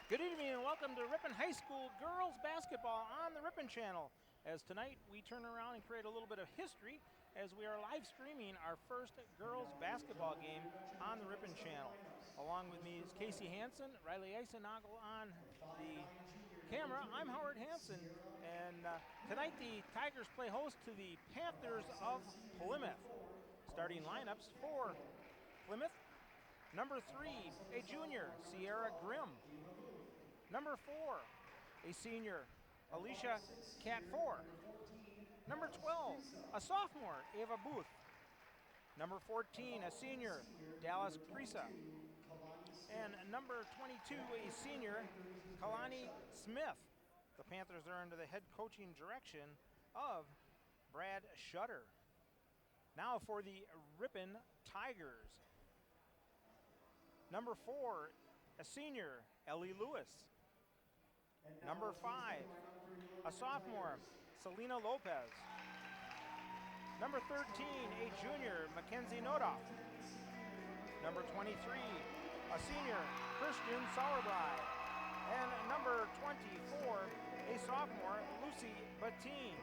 Good evening and welcome to Ripon High School girls basketball on the Ripon channel. As tonight we turn around and create a little bit of history as we are live streaming our first girls basketball game on the Ripon channel. Along with me is Casey Hansen, Riley Eisenagel on the camera. I'm Howard Hansen, and tonight the Tigers play host to the Panthers of Plymouth. Starting lineups for Plymouth: number 3, a junior, Sierra Grimm. Number 4, a senior, Alicia Cat4. Number 12, a sophomore, Ava Booth. Number 14, a senior, Dallas Prisa. And number 22, a senior, Kalani Smith. The Panthers are under the head coaching direction of Brad Shutter. Now for the Ripon Tigers. Number 4, a senior, Ellie Lewis. Number 5, a sophomore, Selena Lopez. Number 13, a junior, Mackenzie Nodoff. Number 23, a senior, Christian Sauerbrei. And number 24, a sophomore, Lucy Bettine.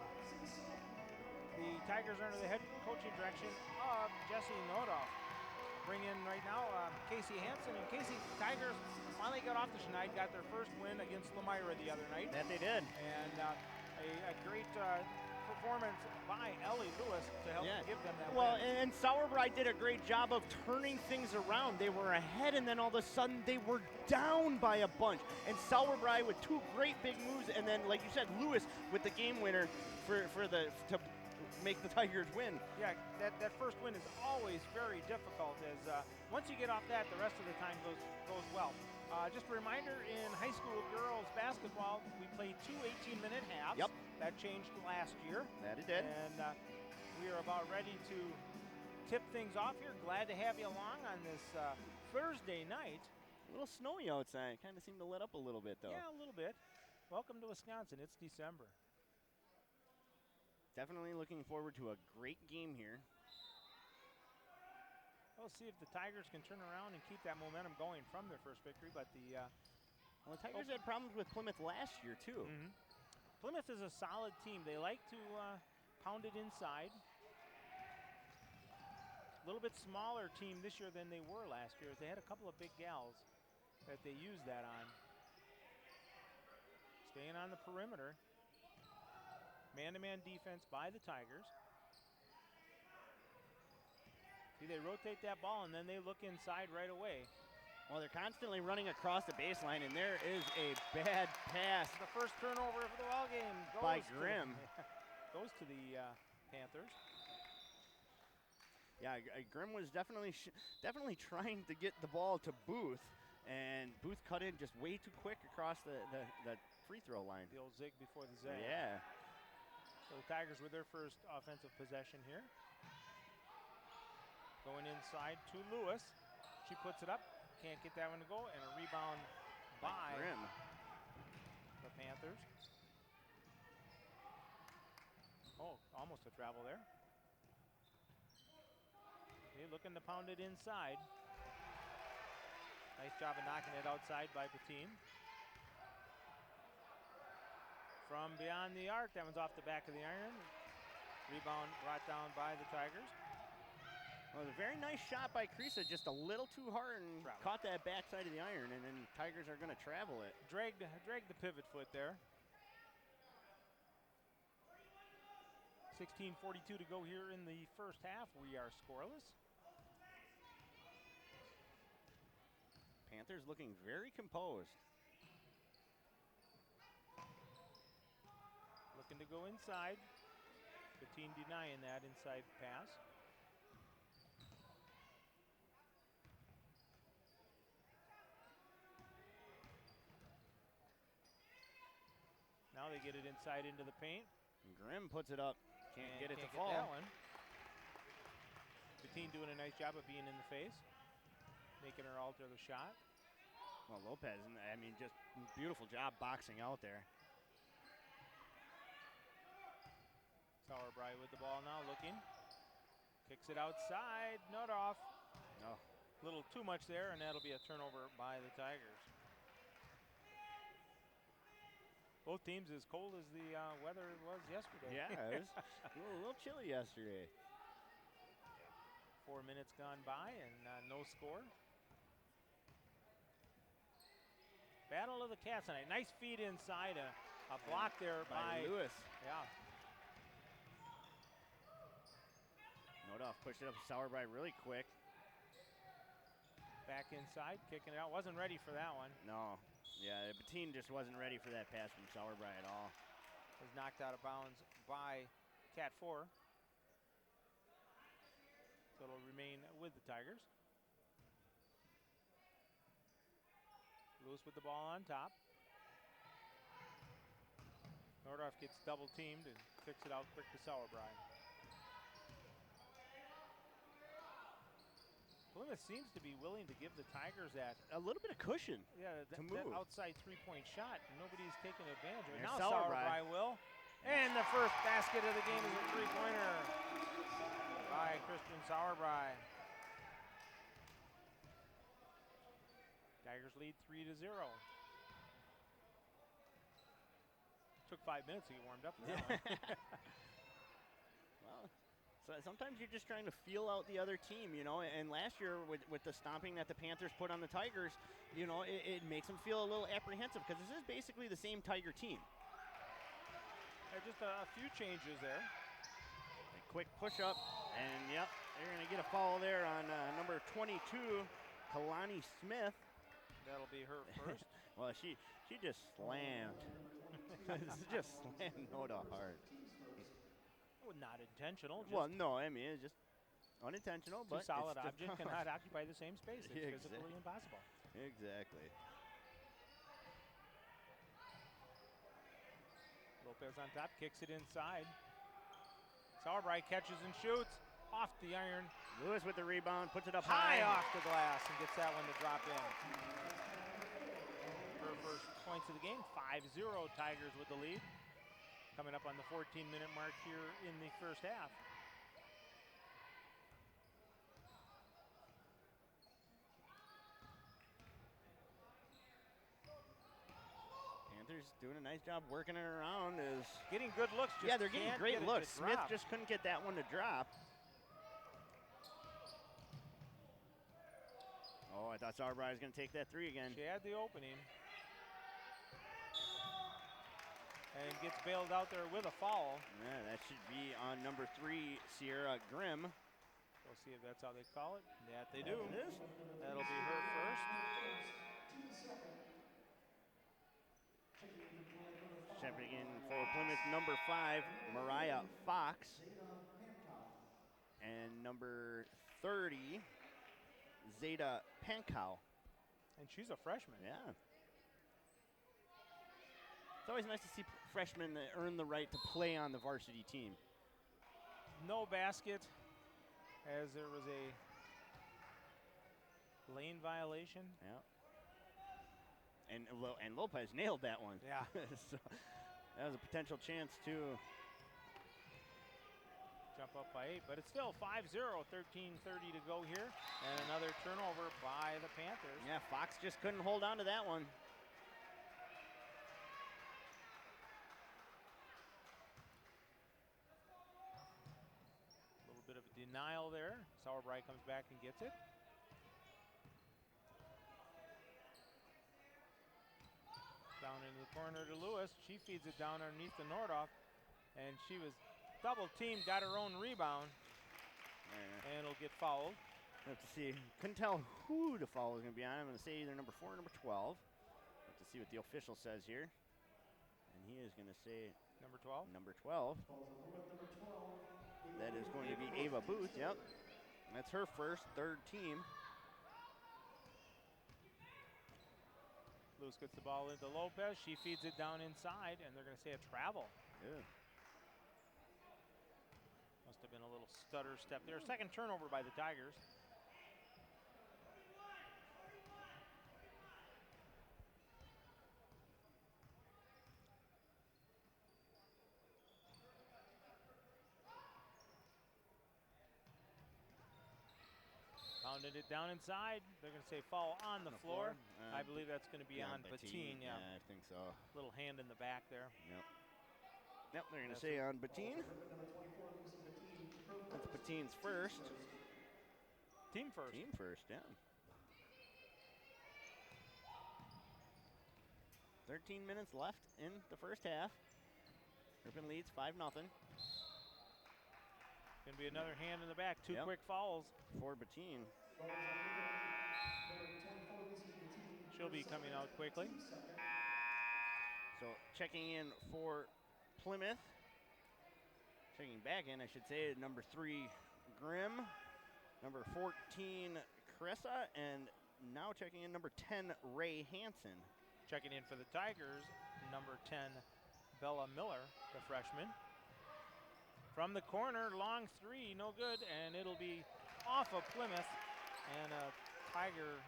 The Tigers are under the head coaching direction of Jesse Nodoff. Bring in right now Casey Hansen. And Casey, Tigers finally got off the schneid, got their first win against Lemira the other night. That they did. And a great performance by Ellie Lewis to help give them that win. And Sauerbrei did a great job of turning things around. They were ahead, and then all of a sudden they were down by a bunch. And Sauerbrei with two great big moves, and then, like you said, Lewis with the game winner to make the Tigers win. Yeah, that first win is always very difficult, as once you get off that, the rest of the time goes well. Just a reminder, in high school girls basketball, we play two 18-minute halves. Yep. That changed last year. That it did. And we are about ready to tip things off here. Glad to have you along on this Thursday night. A little snowy outside. Kind of seemed to let up a little bit, though. Yeah, a little bit. Welcome to Wisconsin. It's December. Definitely looking forward to a great game here. We'll see if the Tigers can turn around and keep that momentum going from their first victory. But the Tigers had problems with Plymouth last year, too. Mm-hmm. Plymouth is a solid team. They like to pound it inside. A little bit smaller team this year than they were last year. They had a couple of big gals that they used that on. Staying on the perimeter. Man-to-man defense by the Tigers. See, they rotate that ball, and then they look inside right away. Well, they're constantly running across the baseline, and there is a bad pass. The first turnover of the ball game goes by Grimm. Goes to the Panthers. Yeah, Grimm was definitely trying to get the ball to Booth, and Booth cut in just way too quick across the free throw line. The old zig before the zag. Yeah. So the Tigers with their first offensive possession here. Going inside to Lewis. She puts it up. Can't get that one to go. And a rebound by Grimm. The Panthers. Oh, almost a travel there. Okay, looking to pound it inside. Nice job of knocking it outside by Bettine. From beyond the arc, that one's off the back of the iron. Rebound brought down by the Tigers. Well, it was a very nice shot by Krisa, just a little too hard and caught that backside of the iron, and then Tigers are going to travel it. Dragged the pivot foot there. 16:42 to go here in the first half. We are scoreless. Panthers looking very composed. Looking to go inside. Bettine denying that inside pass. Now they get it inside into the paint. And Grimm puts it up. Can't get it to fall. That one. Bettine doing a nice job of being in the face, making her alter the shot. Well, Lopez, I mean, just beautiful job boxing out there. Sauerbrei with the ball now, looking. Kicks it outside, not off. No. A little too much there, and that'll be a turnover by the Tigers. Both teams as cold as the weather was yesterday. Yeah, it was a little chilly yesterday. 4 minutes gone by and no score. Battle of the Cats tonight. Nice feed inside, a block there by Lewis. Yeah. Nodoff pushed it up to Sauerbrei really quick. Back inside, kicking it out. Wasn't ready for that one. No. Yeah, Bettine just wasn't ready for that pass from Sauerbrei at all. Was knocked out of bounds by Cat 4. So it'll remain with the Tigers. Lewis with the ball on top. Nordorf gets double teamed and kicks it out quick to Sauerbrei. Plymouth seems to be willing to give the Tigers that A little bit of cushion. Yeah, to that move. outside three-point shot. Nobody's taking advantage of it. There's Now Sauerbrei. Sauerbrei will. And the first basket of the game is a three-pointer by Christian Sauerbrei. Tigers lead 3-0. Took 5 minutes to get warmed up for that one. Well, so sometimes you're just trying to feel out the other team, you know. And last year with the stomping that the Panthers put on the Tigers, you know, it makes them feel a little apprehensive because this is basically the same Tiger team. Just a few changes there. A quick push up, and yep, they're going to get a foul there on number 22, Kalani Smith. That'll be her first. Well, she just slammed. Just slammed Noda hard. Well, not intentional. Just Well, no, I mean, it's just unintentional, two but solid it's objects cannot occupy the same space. It's Yeah, physically impossible. Exactly. Lopez on top, kicks it inside. Sauerbrei catches and shoots off the iron. Lewis with the rebound, puts it up High high. off the glass and gets that one to drop in. Her first points of the game, 5-0 Tigers with the lead. Coming up on the 14-minute mark here in the first half. Panthers doing a nice job working it around. Getting good looks. Just Yeah, they're getting can't great get it looks. to Smith drop. just couldn't get that one to drop. Oh, I thought Sauerbrei was going to take that three again. She had the opening. And gets bailed out there with a foul. Yeah, that should be on number 3, Sierra Grimm. We'll see if that's how they call it. That they do. It is. That'll be her first. Stepping in for Plymouth, number 5, Mariah Fox. And number 30, Zeta Pankow. And she's a freshman. Yeah. It's always nice to see freshmen that earn the right to play on the varsity team. No basket, as there was a lane violation. Yeah. And Lopez nailed that one. Yeah. So that was a potential chance to Jump up by 8, but it's still 5-0, 13:30 to go here. And another turnover by the Panthers. Yeah, Fox just couldn't hold on to that one. A little bit of a denial there. Sauerbrei comes back and gets it. Down into the corner to Lewis. She feeds it down underneath the Nordoff. And she was double teamed, got her own rebound. And will get fouled. Have to see. Couldn't tell who the foul was going to be on. I'm going to say either number 4 or number 12. Have to see what the official says here. And he is going to say Number 12? number 12. That is going to be Ava Booth. Yep. That's her first, third team. Lewis gets the ball into Lopez. She feeds it down inside, and they're going to say a travel. Yeah. Must have been a little stutter step there. Second turnover by the Tigers. Found Pounded it down inside. They're going to say foul on the floor. I believe that's going to be on Bettine. Yeah, I think so. Little hand in the back there. Yep. Yep, they're going to say on Bettine. That's Bettine's first. Team first. Team first, yeah. 13 minutes left in the first half. Ripon leads 5-0. Going to be another hand in the back. Two quick fouls. For Bettine. She'll be coming out quickly. So checking in for Plymouth. Checking back in, I should say, number 3, Grimm. Number 14, Cressa. And now checking in number 10, Ray Hansen. Checking in for the Tigers, number 10, Bella Miller, the freshman. From the corner, long three, no good, and it'll be off of Plymouth and a Tiger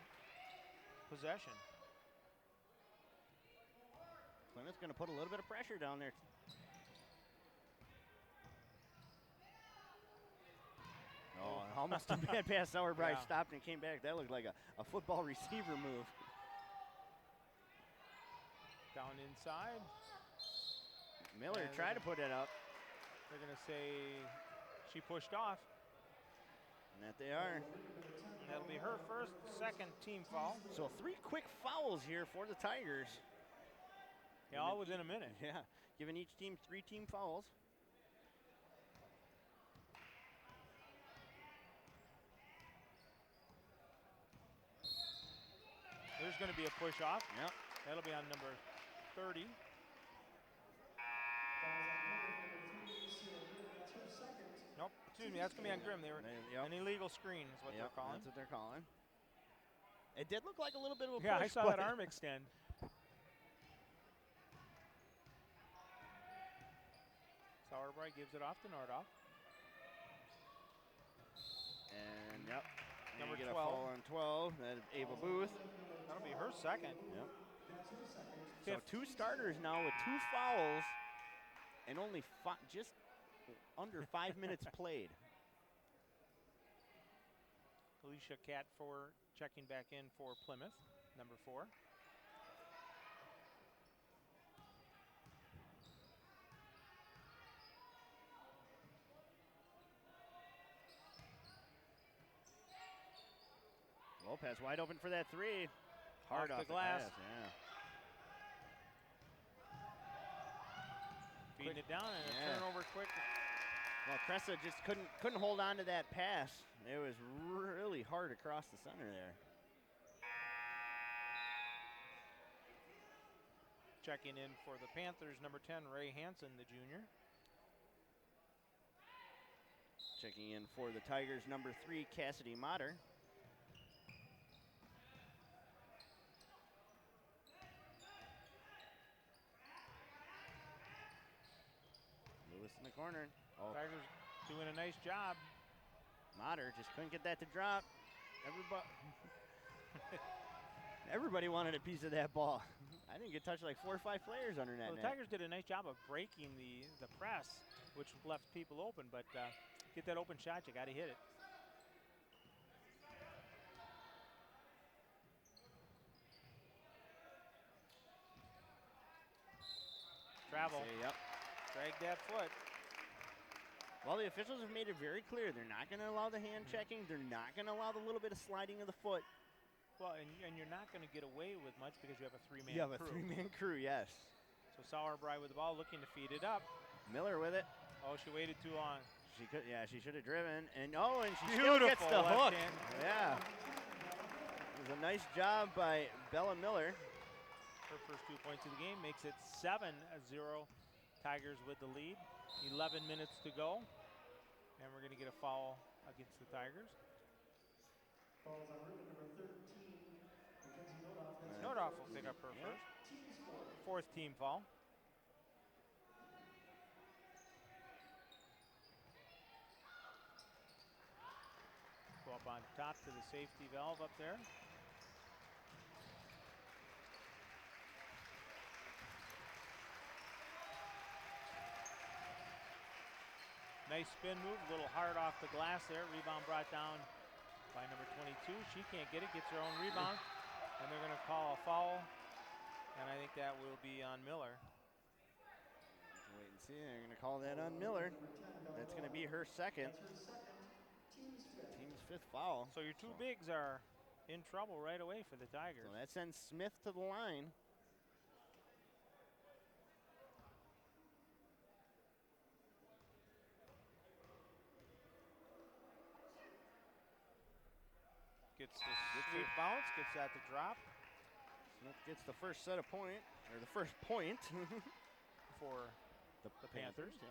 possession. Plymouth's going to put a little bit of pressure down there. Oh, almost a bad pass. Sauerbrei stopped and came back. That looked like a football receiver move. Down inside. Miller tried to put it up. They're going to say she pushed off. And that they are. And that'll be her second team foul. So 3 quick fouls here for the Tigers. Yeah, all within a minute. Yeah, giving each team 3 team fouls. There's going to be a push off. Yep. That'll be on number 30. Nope, excuse me, that's going to be on Grimm. An illegal screen is what they're calling. That's what they're calling. It did look like a little bit of a push. Yeah, I saw that arm extend. Sauerbrei gives it off to Nordoff. And number get 12. A foul on 12. That's Ava Booth. That'll be her second. Yep. So 2 starters now with 2 fouls and only just under 5 minutes played. Alicia Cat checking back in for Plymouth, number 4. Lopez wide open for that 3. Hard off the glass. Pass, yeah. Feeding it down and a turnover quick. Well, Cressa just couldn't hold on to that pass. It was really hard across the center there. Checking in for the Panthers, number 10, Ray Hansen, the junior. Checking in for the Tigers, number 3, Cassidy Motter. Lewis in the corner. Oh. Tigers doing a nice job. Motter just couldn't get that to drop. Everybody wanted a piece of that ball. I didn't get touched like 4 or 5 players under that well, the Tigers did a nice job of breaking the press, which left people open, but get that open shot, you got to hit it. Travel. Yep. Drag that foot. Well, the officials have made it very clear. They're not going to allow the hand checking. They're not going to allow the little bit of sliding of the foot. Well, and you're not going to get away with much because you have a 3-man crew. You have a 3-man crew, yes. So Sauerbrei with the ball, looking to feed it up. Miller with it. Oh, she waited too long. She could, she should have driven. And she still gets the hook. Hand. Yeah. It was a nice job by Bella Miller. Her first 2 points of the game makes it 7-0. Tigers with the lead. 11 minutes to go. And we're going to get a foul against the Tigers. Nordoff will pick up her first. 4th team foul. Go up on top to the safety valve up there. Nice spin move, a little hard off the glass there. Rebound brought down by number 22. She can't get it, gets her own rebound, and they're going to call a foul, and I think that will be on Miller. Wait and see. They're going to call that on Miller. That's going to be her second. Team's fifth foul. So your two bigs are in trouble right away for the Tigers. So that sends Smith to the line. Gets the sweep bounce, gets that to drop. Smith gets the first set of point, or the first point for the Panthers. Yeah.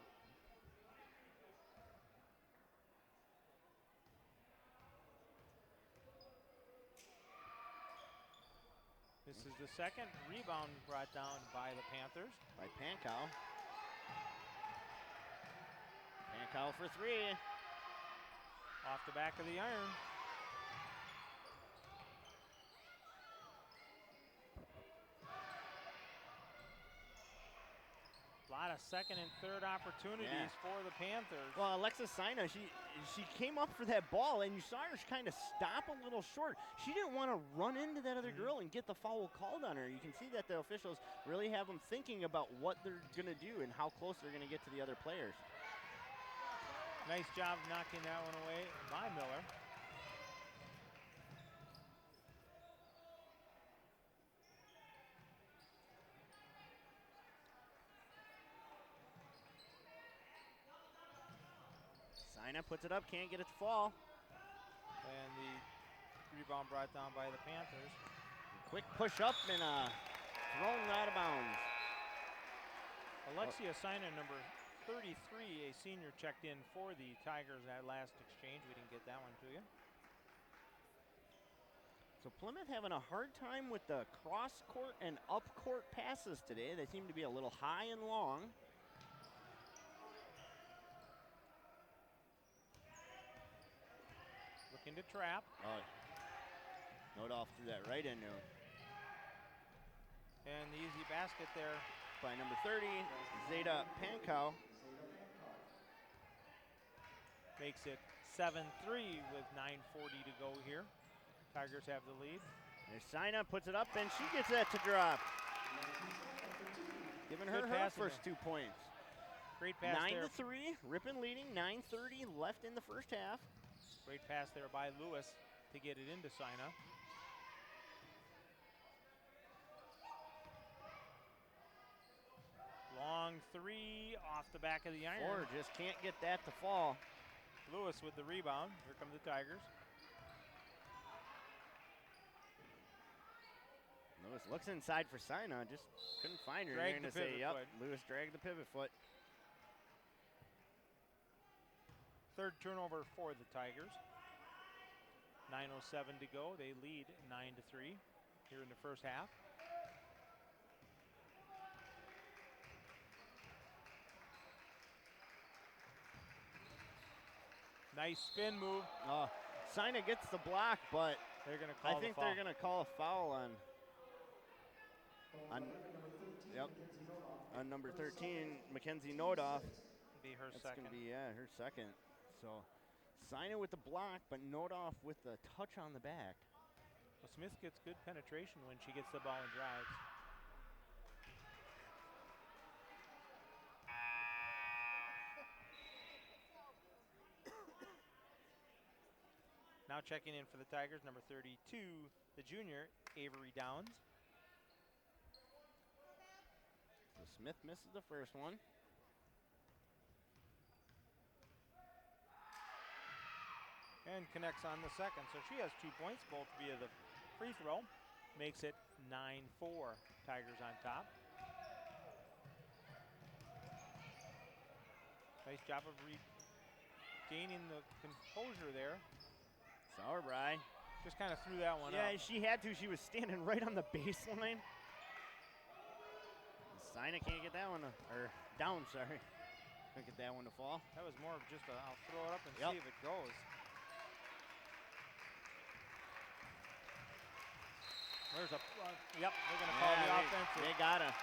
This is the second rebound brought down by the Panthers. By Pankow. Pankow for three. Off the back of the iron. A lot of second and third opportunities for the Panthers. Well, Alexis Sina, she came up for that ball, and you saw her kind of stop a little short. She didn't want to run into that other girl and get the foul called on her. You can see that the officials really have them thinking about what they're going to do and how close they're going to get to the other players. Nice job knocking that one away by Miller. Sina puts it up, can't get it to fall. And the rebound brought down by the Panthers. Quick push up and thrown out of bounds. Alexia Sina, number 33, a senior, checked in for the Tigers at last exchange. We didn't get that one to you. So Plymouth having a hard time with the cross-court and up-court passes today. They seem to be a little high and long. Looking to trap. Oh, Nodoff threw that right into him. And the easy basket there by number 30, Zeta Pankow. Makes it 7-3 with 9:40 to go here. Tigers have the lead. There's Sina, puts it up, and she gets that to drop. Giving her her first 2 points. Great pass there. 9-3, Ripon leading, 9:30 left in the first half. Great pass there by Lewis to get it into Sina. Long three off the back of the iron. Or just can't get that to fall. Lewis with the rebound. Here come the Tigers. Lewis looks inside for Sina, just couldn't find her. Dragged the pivot foot. Lewis dragged the pivot foot. Third turnover for the Tigers. 9:07 to go. They lead 9-3 here in the first half. Nice spin move. Sina gets the block, but they're going to call I think they're going to call a foul on number 13, Mackenzie Nodoff. Be her That's second. Going to be her second. So Sina with the block, but Nodoff with the touch on the back. Well, Smith gets good penetration when she gets the ball and drives. Now checking in for the Tigers, number 32, the junior, Avery Downs. So Smith misses the first one. And connects on the second. So she has 2 points, both via the free throw. Makes it 9-4. Tigers on top. Nice job of regaining the composure there. Sauerbrei. Just kind of threw that one up. Yeah, she had to. She was standing right on the baseline. Sina can't get that one, or down, sorry. Can't get that one to fall. That was more of just a, I'll throw it up and see if it goes. There's a, they're going to call the offensive. They gotta.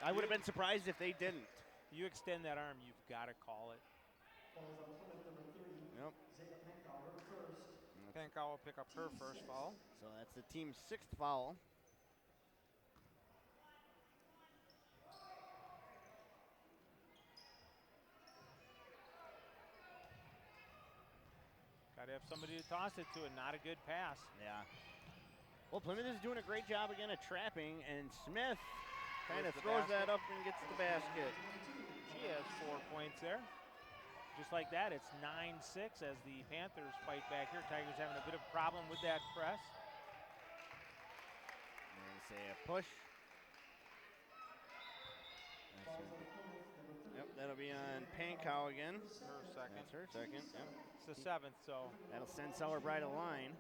I would have been surprised if they didn't. You extend that arm, you've got to call it. Yep. Pankow will pick up her first foul. So that's the team's 6th foul. Got to have somebody to toss it to, and not a good pass. Yeah. Well, Plymouth is doing a great job again at trapping, and Smith kind of throws that up and gets the basket. She has 4 points there. Just like that, it's 9-6 as the Panthers fight back here. Tigers having a bit of a problem with that press. We're going to say a push. Yep, that'll be on Pankow again. Her second. That's her second, yep. It's the 7th, so. That'll send Sauerbrei to line.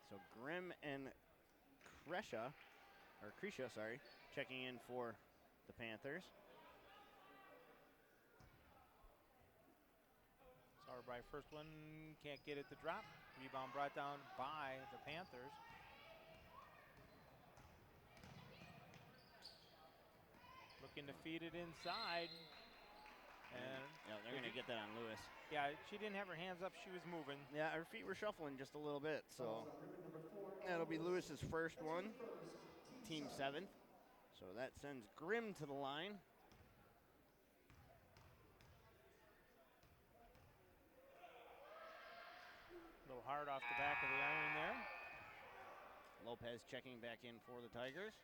So Grimm and Kresha, checking in for the Panthers. Sauerbrei first one, can't get it to drop. Rebound brought down by the Panthers. Looking to feed it inside. And yeah, they're going to get that on Lewis. Yeah, she didn't have her hands up, she was moving. Yeah, her feet were shuffling just a little bit, so that'll be Lewis's first one, team 7th. So that sends Grimm to the line. A little hard off the back of the iron there. Lopez checking back in for the Tigers.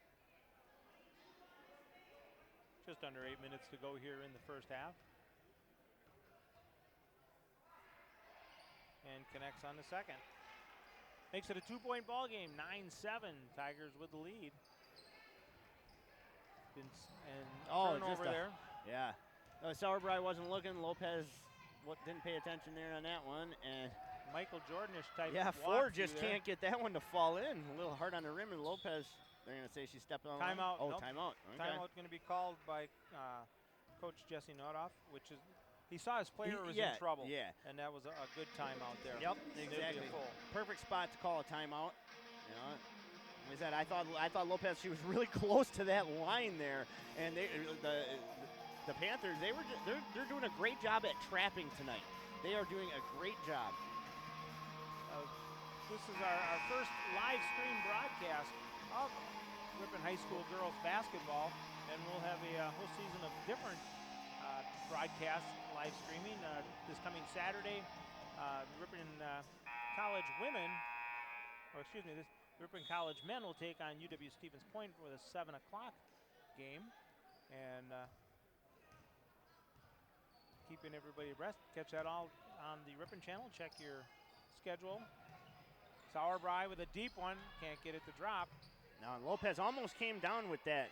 Just under 8 minutes to go here in the first half. And connects on the second. Makes it a 2-point ball game, 9-7. Tigers with the lead. Turnover there. Yeah. Sauerbrei wasn't looking. Lopez didn't pay attention there on that one. And Michael Jordanish type. Yeah, Ford just can't get that one to fall in. A little hard on the rim, and Lopez, they're going to say she stepped on. Timeout. Oh, nope. Timeout. Okay. Timeout going to be called by Coach Jesse Nodoff, which is, he saw his player was in trouble. Yeah. And that was a good timeout there. Yep, exactly. Perfect spot to call a timeout. You know, like I said, I thought Lopez, she was really close to that line there, and the Panthers, they're doing a great job at trapping tonight. They are doing a great job. This is our first live stream broadcast of Ripon High School girls basketball, and we'll have a whole season of different broadcasts live streaming this coming Saturday. Ripon College women, Ripon College men will take on UW Stevens Point with a 7 o'clock game, and keeping everybody abreast. Catch that all on the Ripon channel. Check your schedule. Sauerbrei with a deep one, can't get it to drop. Now Lopez almost came down with that.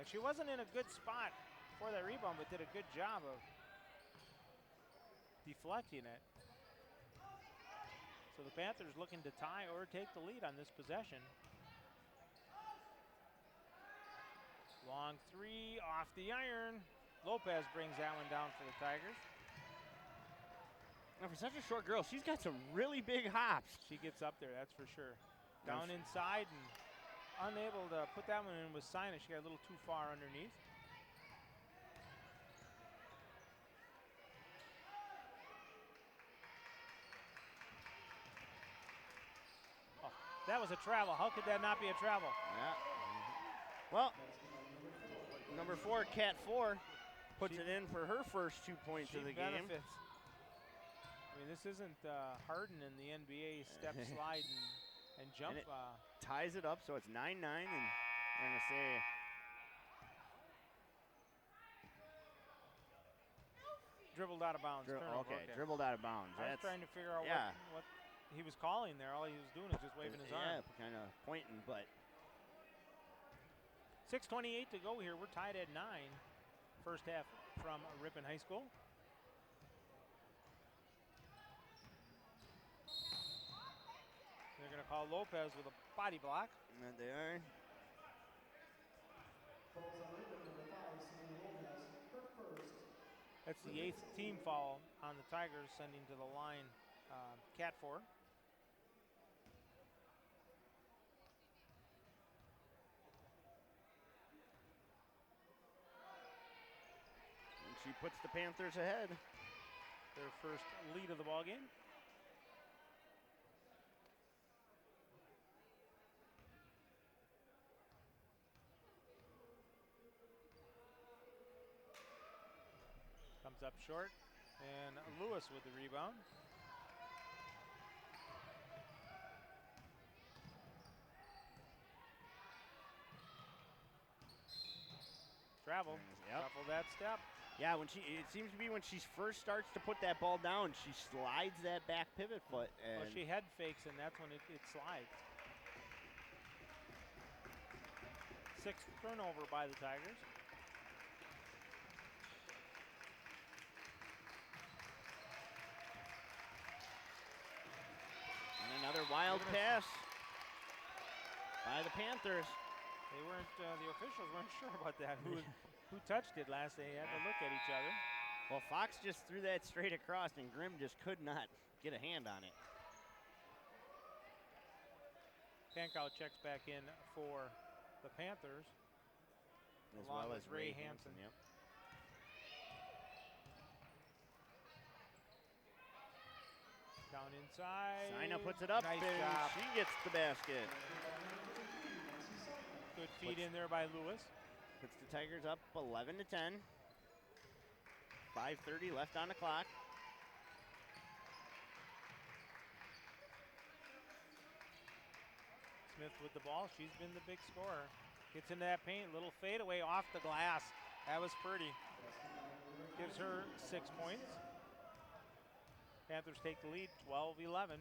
And she wasn't in a good spot for that rebound, but did a good job of deflecting it. So the Panthers looking to tie or take the lead on this possession. Long three off the iron. Lopez brings that one down for the Tigers. Now for such a short girl, she's got some really big hops. She gets up there, that's for sure. Down inside and unable to put that one in with Sinus. She got a little too far underneath. Oh, that was a travel. How could that not be a travel? Yeah. Well, number 4, Cat 4, puts it in for her first 2 points of the game. I mean, this isn't Harden in the NBA step, slide, and jump. And it ties it up, so it's 9-9, and I'm going to say dribbled out of bounds. Okay, dribbled out of bounds. I was trying to figure out what he was calling there. All he was doing is just waving his arm. Yeah, kind of pointing, but 6:28 to go here. We're tied at 9. First half from Ripon High School. They're going to call Lopez with a body block. And they are. That's the 8th team foul on the Tigers, sending to the line Cat 4. puts the Panthers ahead. Their first lead of the ball game. Comes up short, and Lewis with the rebound. Travel. Yep. Shuffle that step. Yeah, it seems to be when she first starts to put that ball down, she slides that back pivot foot. And Well, she head fakes, and that's when it slides. Sixth turnover by the Tigers. And another wild pass by the Panthers. They weren't, the officials weren't sure about that. Who touched it last? They had to look at each other. Well, Fox just threw that straight across, and Grimm just could not get a hand on it. Pankow checks back in for the Panthers. As along well with as Ray Ray Hansen. Hansen. Yep. Down inside. Sina puts it up, Nice and job. she gets the basket. Good feed in there by Lewis. Puts the Tigers up 11 to 10. 5:30 left on the clock. Smith with the ball. She's been the big scorer. Gets into that paint. Little fadeaway off the glass. That was pretty. Gives her 6 points. Panthers take the lead, 12-11.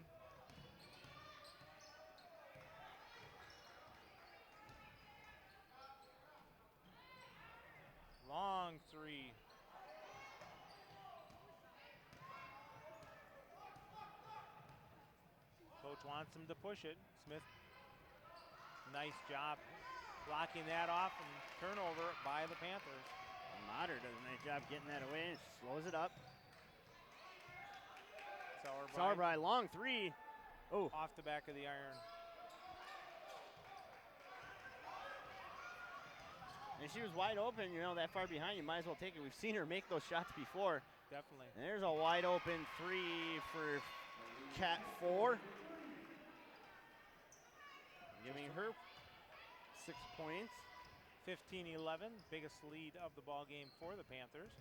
Long three. Coach wants him to push it. Smith, nice job blocking that off, and turnover by the Panthers. Motter does a nice job getting that away and slows it up. Sauerbrei, long three. Oh, Off the back of the iron. and she was wide open, you know, that far behind, you might as well take it. We've seen her make those shots before. Definitely. And there's a wide open three for Cat 4. Giving her 6 points. 15-11, biggest lead of the ball game for the Panthers.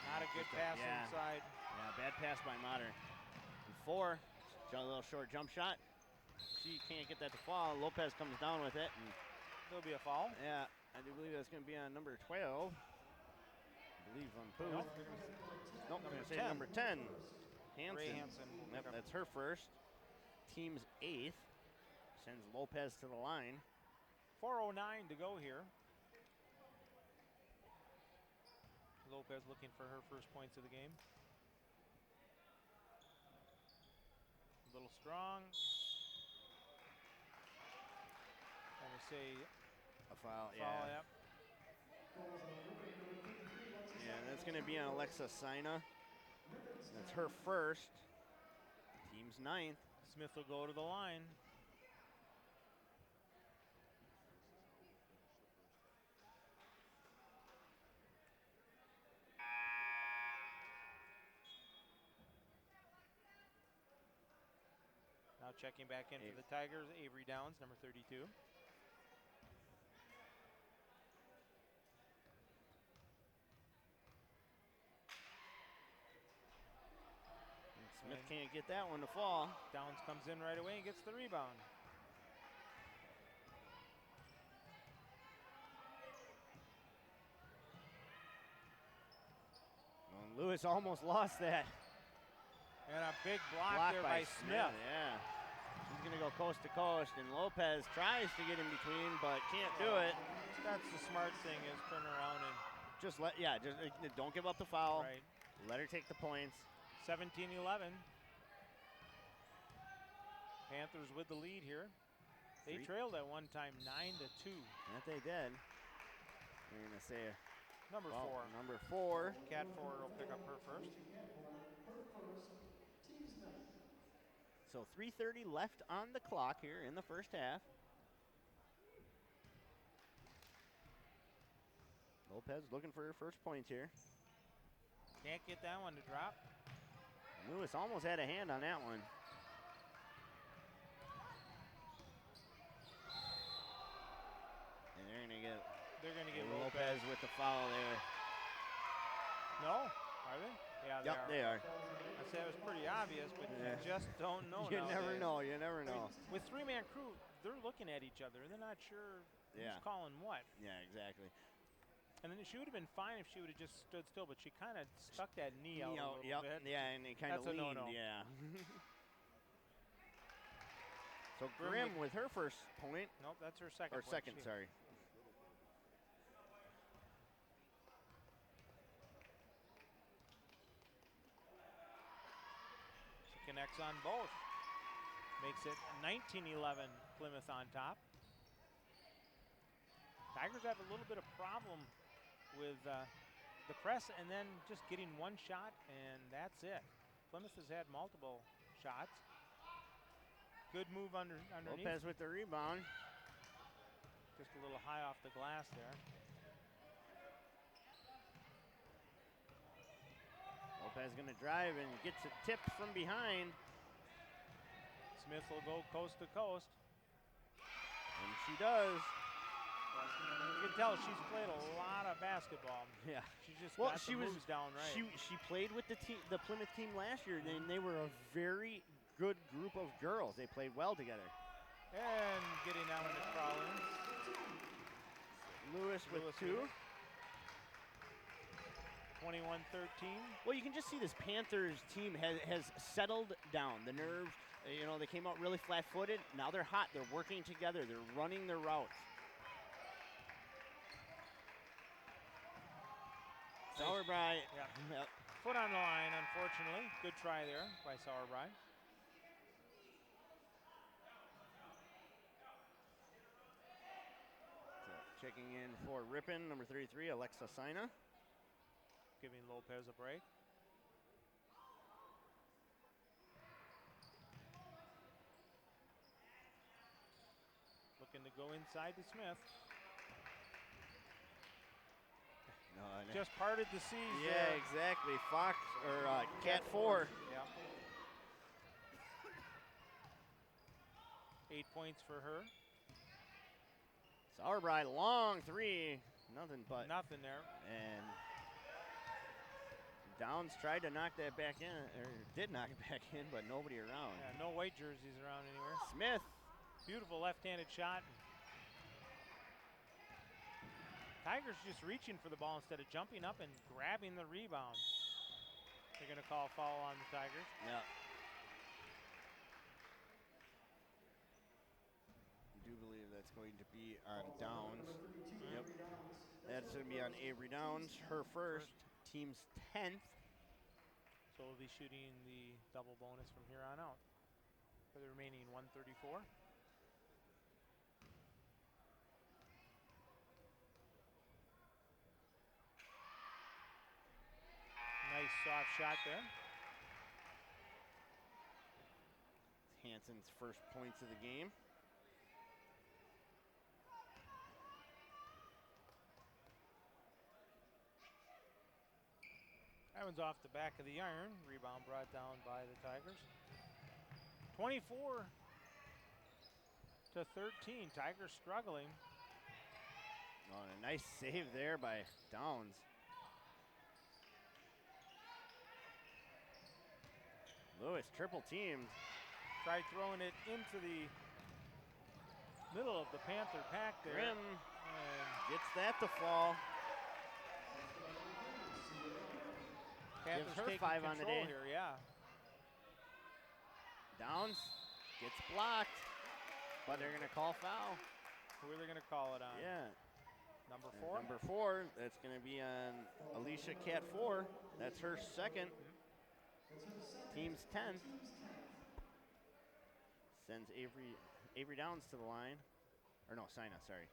Not a good pass inside. Yeah, bad pass by Motter. And 4, a little short jump shot. She can't get that to fall. Lopez comes down with it. And There'll be a foul. yeah, I do believe that's going to be on number 12. I believe on Booth. Nope, I'm going to say 10. number 10. Hansen. Ray Hansen. Yep, that's her first. Team's 8th. Sends Lopez to the line. 4:09 to go here. Lopez looking for her first points of the game. A little strong. I'm going to say A foul, foul, yeah. yep. Yeah, that's going to be on Alexa Sina. That's her first. Team's 9th. Smith will go to the line. Now checking back in for the Tigers, Avery Downs, number 32. Smith can't get that one to fall. Downs comes in right away and gets the rebound. Well, Lewis almost lost that. And a big block there by Smith. Yeah. She's going to go coast to coast, and Lopez tries to get in between, but can't do it. That's the smart thing, is turn around and Just don't give up the foul. right. Let her take the points. 17-11. Panthers with the lead here. They trailed at one time 9-2. That they did. We're going to say Number 4. Number 4. Cat 4 will pick up her first. So 3:30 left on the clock here in the first half. Lopez looking for her first points here. Can't get that one to drop. Lewis almost had a hand on that one. And they're gonna get Lopez with the foul there. No, are they? Yeah, Yep, they are. I said it was pretty obvious, but you just don't know. You never nowadays. know. You never I mean, know. with three-man crew, they're looking at each other. They're not sure who's calling what. Yeah, exactly. And then she would have been fine if she would have just stood still, but she kind of stuck that knee out a little bit. Yeah, and it kind of leaned. No-no. Yeah. So Grimm with her first point. Nope, that's her second. Or second, sorry. She connects on both. Makes it 19-11, Plymouth on top. Tigers have a little bit of problem with the press and then just getting one shot, and that's it. Plymouth has had multiple shots. Good move underneath. Lopez with the rebound. Just a little high off the glass there. Lopez going to drive and gets it tipped from behind. Smith will go coast to coast. And she does. You can tell she's played a lot of basketball. Yeah. She just got the moves down right. She played with the Plymouth team last year, and they were a very good group of girls. They played well together. And getting that one to crawl in. Lewis with two. 21-13. Well, you can just see this Panthers team has settled down. The nerves, they came out really flat-footed. Now they're hot. They're working together. They're running their routes. Sauerbrei. Yeah. Yep. Foot on the line, unfortunately. Good try there by Sauerbrei. So checking in for Ripon, number 33, Alexa Sina. Giving Lopez a break. Looking to go inside to Smith. No. Just parted the seas. Yeah, exactly. Fox or Cat 4. Yeah. 8 points for her. Sauerbrei, long three. Nothing there. And Downs tried to knock that back in, or did knock it back in, but nobody around. Yeah, no white jerseys around anywhere. Smith. Beautiful left-handed shot. Tigers just reaching for the ball instead of jumping up and grabbing the rebound. They're going to call foul on the Tigers. Yeah. I do believe that's going to be on Downs. Yep. That's going to be on Avery Downs, her first, team's 10th. So we'll be shooting the double bonus from here on out for the remaining 134. Nice soft shot there. Hansen's first points of the game. That one's off the back of the iron. Rebound brought down by the Tigers. 24-13. Tigers struggling. Oh, and a nice save there by Downs. Lewis triple teamed. Tried throwing it into the middle of the Panther pack there. Grimm and gets that to fall. Panthers Gives her taking 5 on the control day. here, yeah. Downs gets blocked, but they're going to call foul. Who are they going to call it on? Yeah. Number And 4? Number 4, that's going to be on Alicia Cat 4. That's her second. Team's 10th. Sends Avery Downs to the line. Or no, Sina, sorry.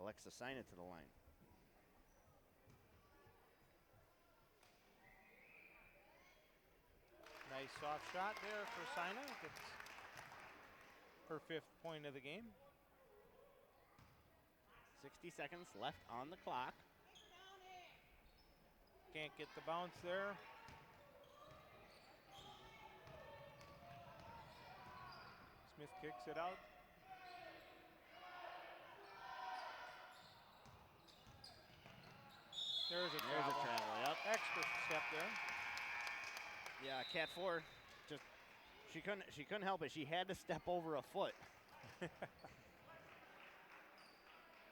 Alexa Sina to the line. Nice soft shot there for Sina. Gets her 5th point of the game. 60 seconds left on the clock. Can't get the bounce there. Smith kicks it out. There's a travel. Yep. Extra step there. Yeah, Cat 4, just she couldn't help it. She had to step over a foot.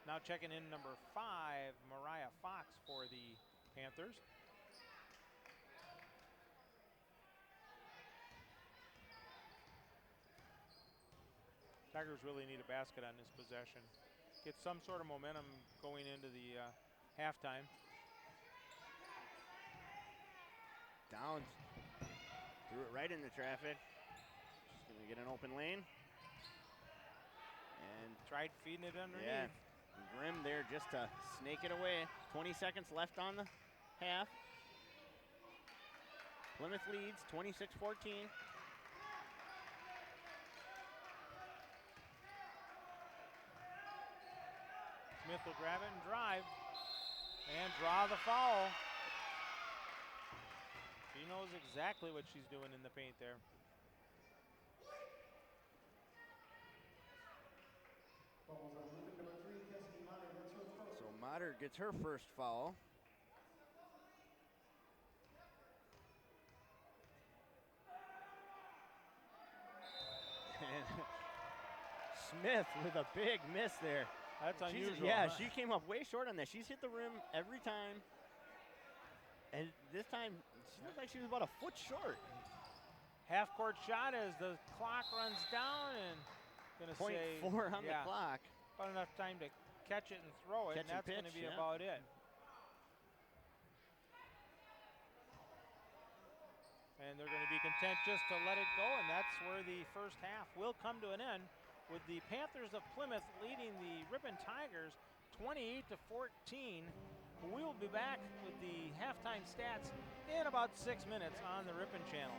Now checking in number 5, Mariah Fox for the Panthers. Tigers really need a basket on this possession. Get some sort of momentum going into the halftime. Downs threw it right into traffic. She's going to get an open lane. And Tried feeding it underneath. yeah, Grimm there just to snake it away. 20 seconds left on the half. Plymouth leads 26-14. Smith will grab it and drive and draw the foul. She knows exactly what she's doing in the paint there. So Motter gets her first foul. Smith with a big miss there. That's unusual. Yeah, huh? she came up way short on that. She's hit the rim every time. And this time, she looked like she was about a foot short. Half-court shot as the clock runs down, and gonna say .4 on the clock. About enough time to catch it and throw it, and that's going to be about it. And they're going to be content just to let it go, and that's where the first half will come to an end, with the Panthers of Plymouth leading the Ripon Tigers 28-14. We will be back with the halftime stats in about 6 minutes on the Ripon channel.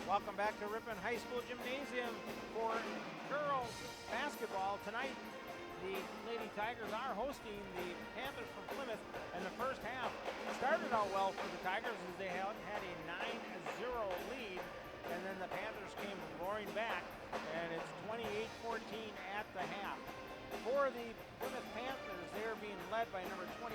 Welcome back to Ripon High School Gymnasium for girls basketball. Tonight, the Lady Tigers are hosting the Panthers from Plymouth, and the first half started out well for the Tigers as they had a 9-0 lead, and then the Panthers came roaring back, and it's 28-14 at the half. For the Plymouth Panthers, they're being led by number 22,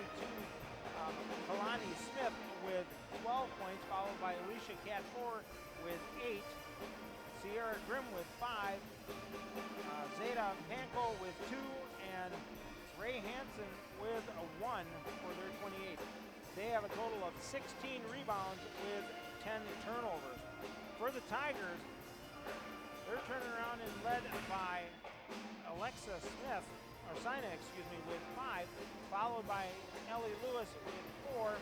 Kalani Smith with 12 points, followed by Alicia Catfor with 8, Sierra Grimm with 5, Zeta Panko with 2, and Ray Hansen with a 1 for their 28. They have a total of 16 rebounds with 10 turnovers. For the Tigers, they're turning around and led by Alexa Smith, or Sina, with 5, followed by Ellie Lewis with 4.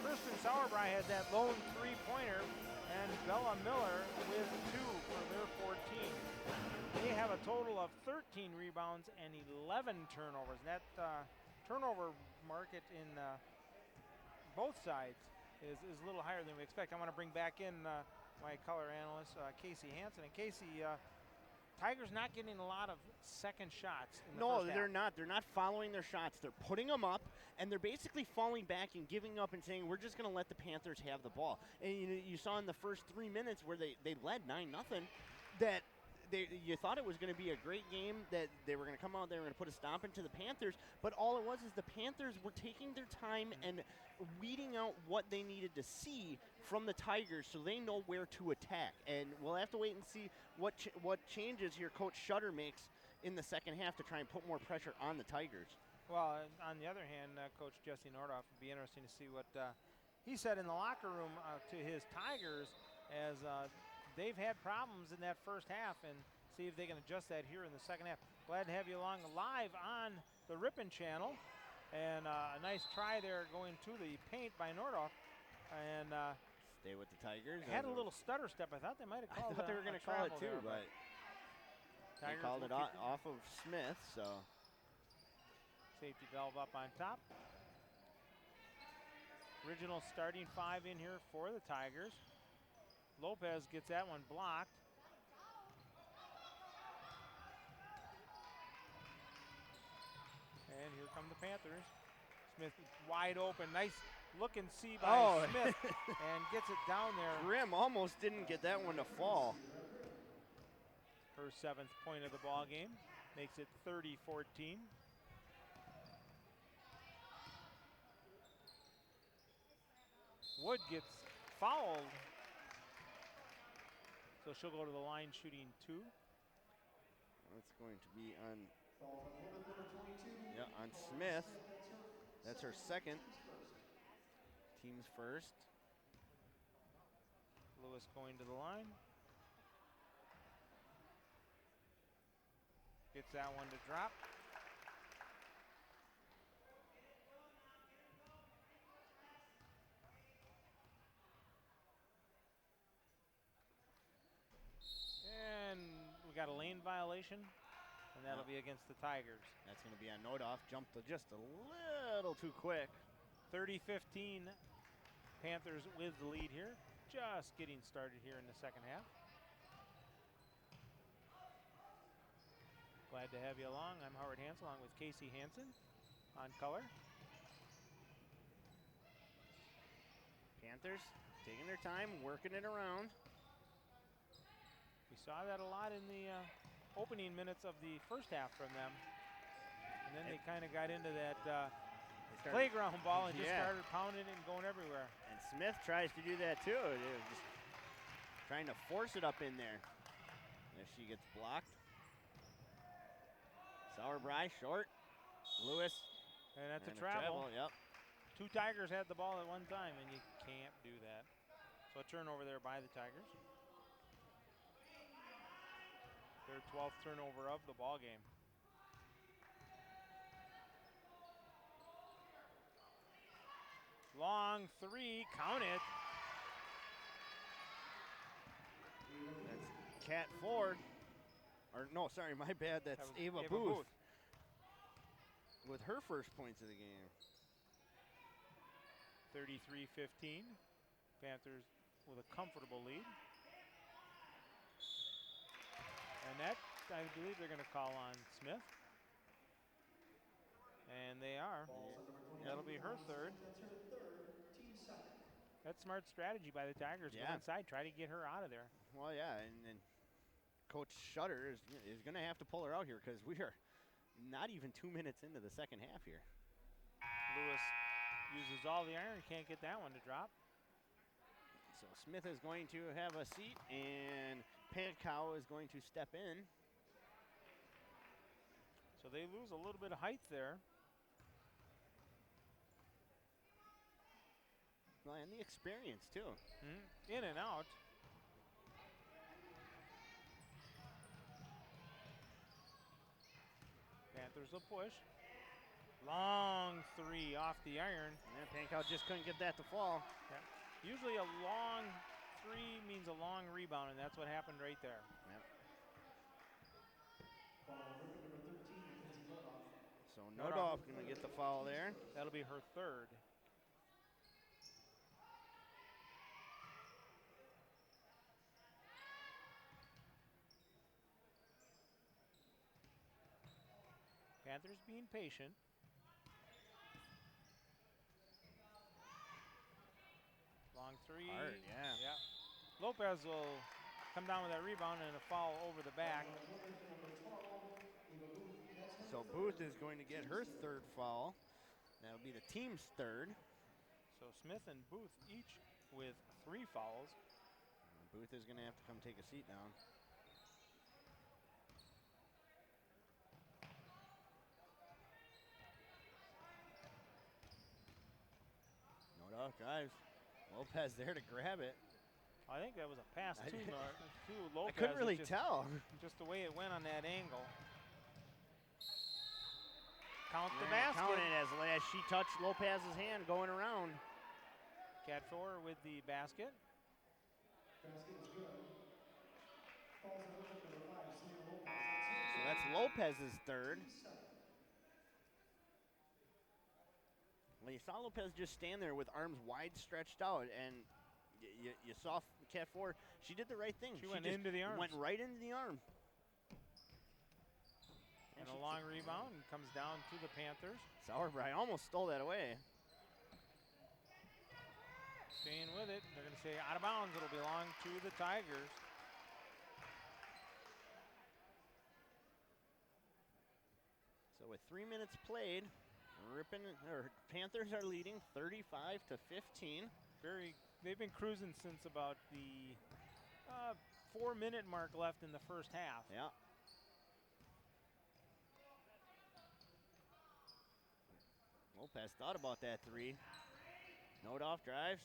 Kristen Sauerbry had that lone three-pointer, and Bella Miller with 2 for their 14. They have a total of 13 rebounds and 11 turnovers. That turnover market in both sides is a little higher than we expect. I want to bring back in my color analyst, Casey Hansen. And Casey, Tigers not getting a lot of second shots in the first half. No, they're not. They're not following their shots. They're putting them up, and they're basically falling back and giving up and saying, we're just going to let the Panthers have the ball. And you saw in the first 3 minutes where they led 9-0 that you thought it was going to be a great game, that they were going to come out, they were going to put a stop into the Panthers, but all it was is the Panthers were taking their time and weeding out what they needed to see from the Tigers so they know where to attack. And we'll have to wait and see what changes here Coach Shutter makes in the second half to try and put more pressure on the Tigers. Well, on the other hand, Coach Jesse Nordhoff, would be interesting to see what he said in the locker room to his Tigers as they've had problems in that first half, and see if they can adjust that here in the second half. Glad to have you along live on the Ripon channel, and a nice try there going to the paint by Nordhoff, and stay with the Tigers. Had a little stutter step. I thought they might have called it. I thought they were going to call it too, there, but they called it off of Smith, so. Safety valve up on top. Original starting 5 in here for the Tigers. Lopez gets that one blocked. And here come the Panthers. Smith wide open. Nice look and see by Smith and gets it down there. Grimm almost didn't get that one to fall. Her 7th point of the ball game. Makes it 30-14. Wood gets fouled. So she'll go to the line shooting 2. That's going to be on Smith. That's her second. Team's first. Lewis going to the line. Gets that one to drop. And we got a lane violation, and that'll be against the Tigers. That's going to be on Nordhoff. Jumped just a little too quick. 30-15, Panthers with the lead here. Just getting started here in the second half. Glad to have you along. I'm Howard Hansen along with Casey Hansen on color. Panthers taking their time, working it around. We saw that a lot in the opening minutes of the first half from them. And then they kind of got into that playground ball and just started pounding it and going everywhere. And Smith tries to do that too. They're just trying to force it up in there. As she gets blocked. Sauerbry short. Lewis. And that's a travel. Yep. 2 Tigers had the ball at one time, and you can't do that. So a turnover there by the Tigers. Their 12th turnover of the ball game. Long 3, count it. That's Cat Ford. Or no, sorry, my bad. That's Ava Booth. With her first points of the game. 33-15. Panthers with a comfortable lead. And that, I believe they're going to call on Smith. And they are. That'll be her third. That's smart strategy by the Tigers. Go inside, try to get her out of there. Well, yeah, and Coach Shutter is going to have to pull her out here because we are not even 2 minutes into the second half here. Lewis uses all the iron, can't get that one to drop. So Smith is going to have a seat, and Pankow is going to step in. So they lose a little bit of height there. Well, and the experience, too. In and out. Panthers will push. Long three off the iron. Yeah, Pankow just couldn't get that to fall. Yeah. Usually a long three means a long rebound, and that's what happened right there. Yep. So Nodoff going to get the foul there. That'll be her third. Panthers being patient. Long three. Hard, yeah. Lopez will come down with that rebound and a foul over the back. So Booth is going to get her third foul. That'll be the team's third. So Smith and Booth each with 3 fouls. Booth is going to have to come take a seat down. Nodoff drives. Lopez there to grab it. I think that was a pass to Lopez. I couldn't really tell. Just the way it went on that angle. Count the basket. Count it as she touched Lopez's hand going around. Cat 4 with the basket. So that's Lopez's third. Well, you saw Lopez just stand there with arms wide stretched out, and you saw Cat 4. She did the right thing. She went into the arms. Went right into the arm. And a long rebound and comes down to the Panthers. Sauerbrei almost stole that away. Staying with it. They're going to say out of bounds. It'll belong to the Tigers. So with 3 minutes played, Panthers are leading 35 to 15. They've been cruising since about the 4-minute mark left in the first half. Yeah. Lopez thought about that three. Nodoff drives.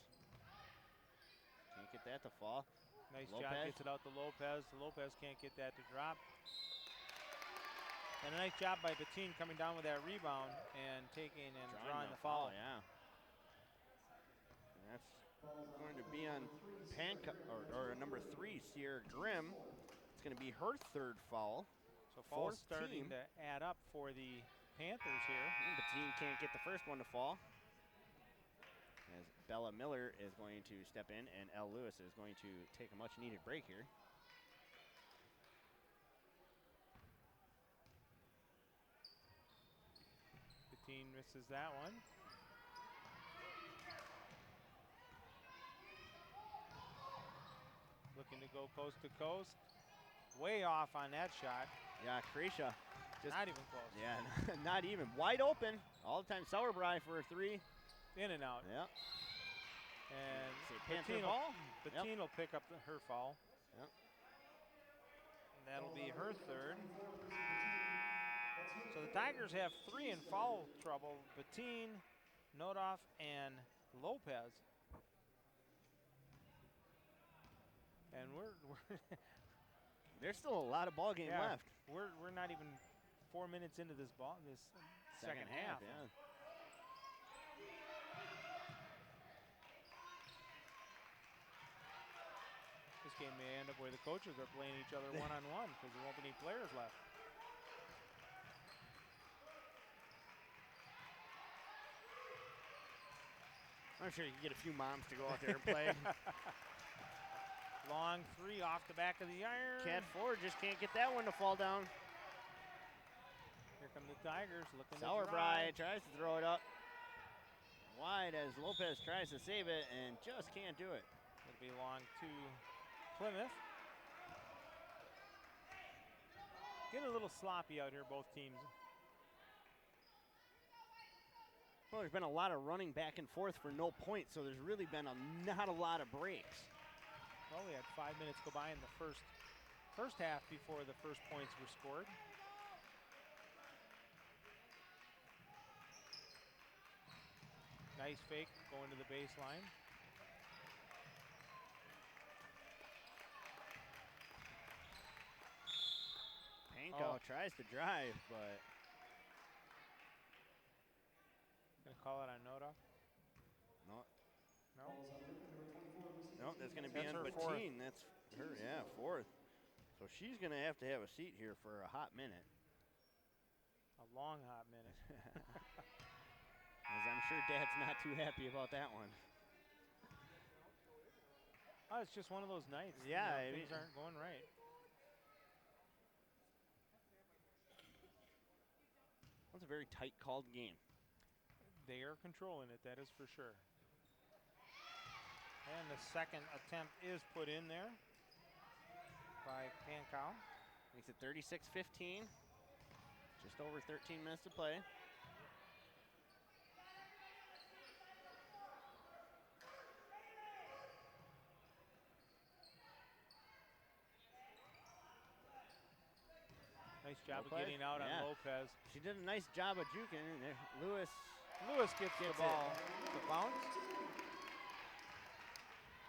Can't get that to fall. Nice job, gets it out to Lopez. Lopez can't get that to drop. And a nice job by Bettine coming down with that rebound and drawing the foul. Yeah. And that's going to be on or number 3, Sierra Grimm. It's going to be her third foul. So fouls starting to add up for the Panthers here. And Bettine can't get the first one to fall. As Bella Miller is going to step in, and Elle Lewis is going to take a much-needed break here. Bettine misses that one. Looking to go coast to coast. Way off on that shot. Yeah, Kreisha. Not even close. Yeah, not even. Wide open. All the time. Sauerbrei for a 3. In and out. Yep. And Bettine will pick up her foul. Yep. And that'll be her third. So the Tigers have 3 in foul trouble. Bettine, Nodoff, and Lopez. And we're there's still a lot of ball game left. We're not even 4 minutes into this second half. Yeah. This game may end up where the coaches are playing each other one-on-one because there won't be any players left. I'm sure you can get a few moms to go out there and play. long three off the back of the iron. Cat Ford just can't get that one to fall down. Here come the Tigers looking to Sauerbrei tries to throw it up wide as Lopez tries to save it and just can't do it. It'll be long to Plymouth. Getting a little sloppy out here, both teams. Well, there's been a lot of running back and forth for no points, so there's really been not a lot of breaks. Well, we had 5 minutes go by in the first half before the first points were scored. Nice fake going to the baseline. Pankow tries to drive, but gonna call it on Nodoff? no. No? No, that's gonna be on Bettine. That's her, yeah, fourth. So she's gonna have a seat here for a hot minute. A long hot minute. As I'm sure Dad's not too happy about that one. Oh, it's just one of those nights. Yeah, you know, things aren't going right. That's a very tight called game. They are controlling it, that is for sure. And the second attempt is put in there by Pankow. Makes it 36-15. Just over 13 minutes to play. Nice job of getting out on Lopez. She did a nice job of juking. Lewis gets the ball to bounce.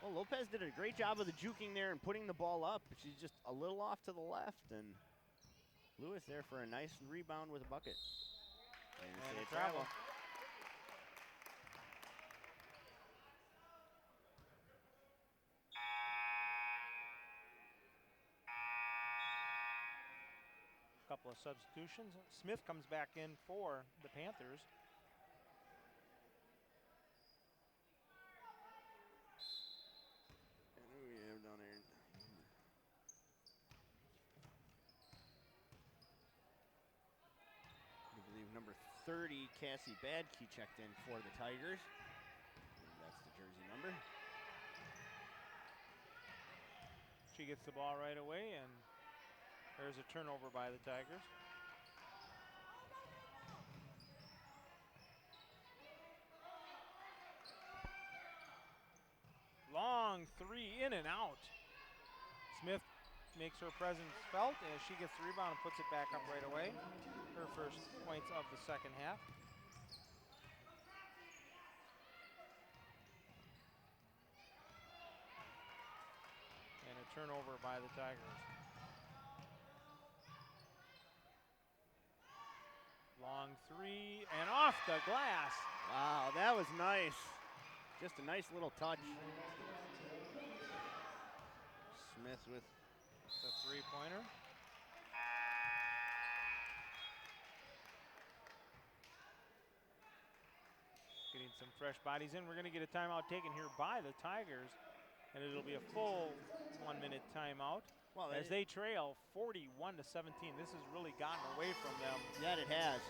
Well, Lopez did a great job of the juking there and putting the ball up. She's just a little off to the left, and Lewis there for a nice rebound with a bucket. And a travel. Couple of substitutions. Smith comes back in for the Panthers. And who we have down there? I believe number 30, Cassie Badkey, checked in for the Tigers. That's the jersey number. She gets the ball right away, and there's a turnover by the Tigers. Long three, in and out. Smith makes her presence felt as she gets the rebound and puts it back up right away. Her first points of the second half. And a turnover by the Tigers. Long three, and off the glass. Wow, that was nice. Just a nice little touch. Smith with the three-pointer. Getting some fresh bodies in. We're going to get a timeout taken here by the Tigers, and it'll be a full 1 minute timeout. Well, as they trail 41-17. This has really gotten away from them. Yeah, it has.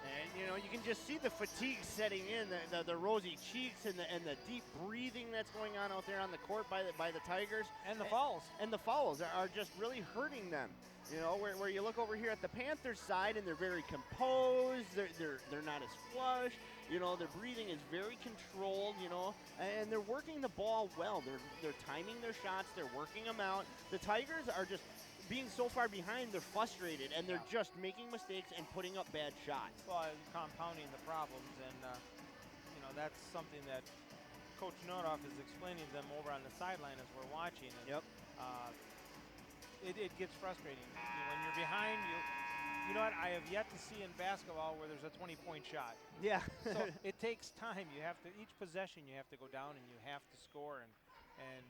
And you know, you can just see the fatigue setting in, the rosy cheeks and the deep breathing that's going on out there on the court by the Tigers. And the fouls. And the fouls are just really hurting them. You know, where you look over here at the Panthers side and they're very composed, they're not as flush. You know, their breathing is very controlled, you know, and they're working the ball well. They're timing their shots, they're working them out. The Tigers are just being so far behind, they're frustrated, and they're just making mistakes and putting up bad shots. Well, compounding the problems, and you know, that's something that Coach Nodoff is explaining to them over on the sideline as we're watching. And, it gets frustrating. When you're behind, you know what, I have yet to see in basketball where there's a 20-point shot. Yeah. So it takes time. You have to, each possession you have to go down and you have to score and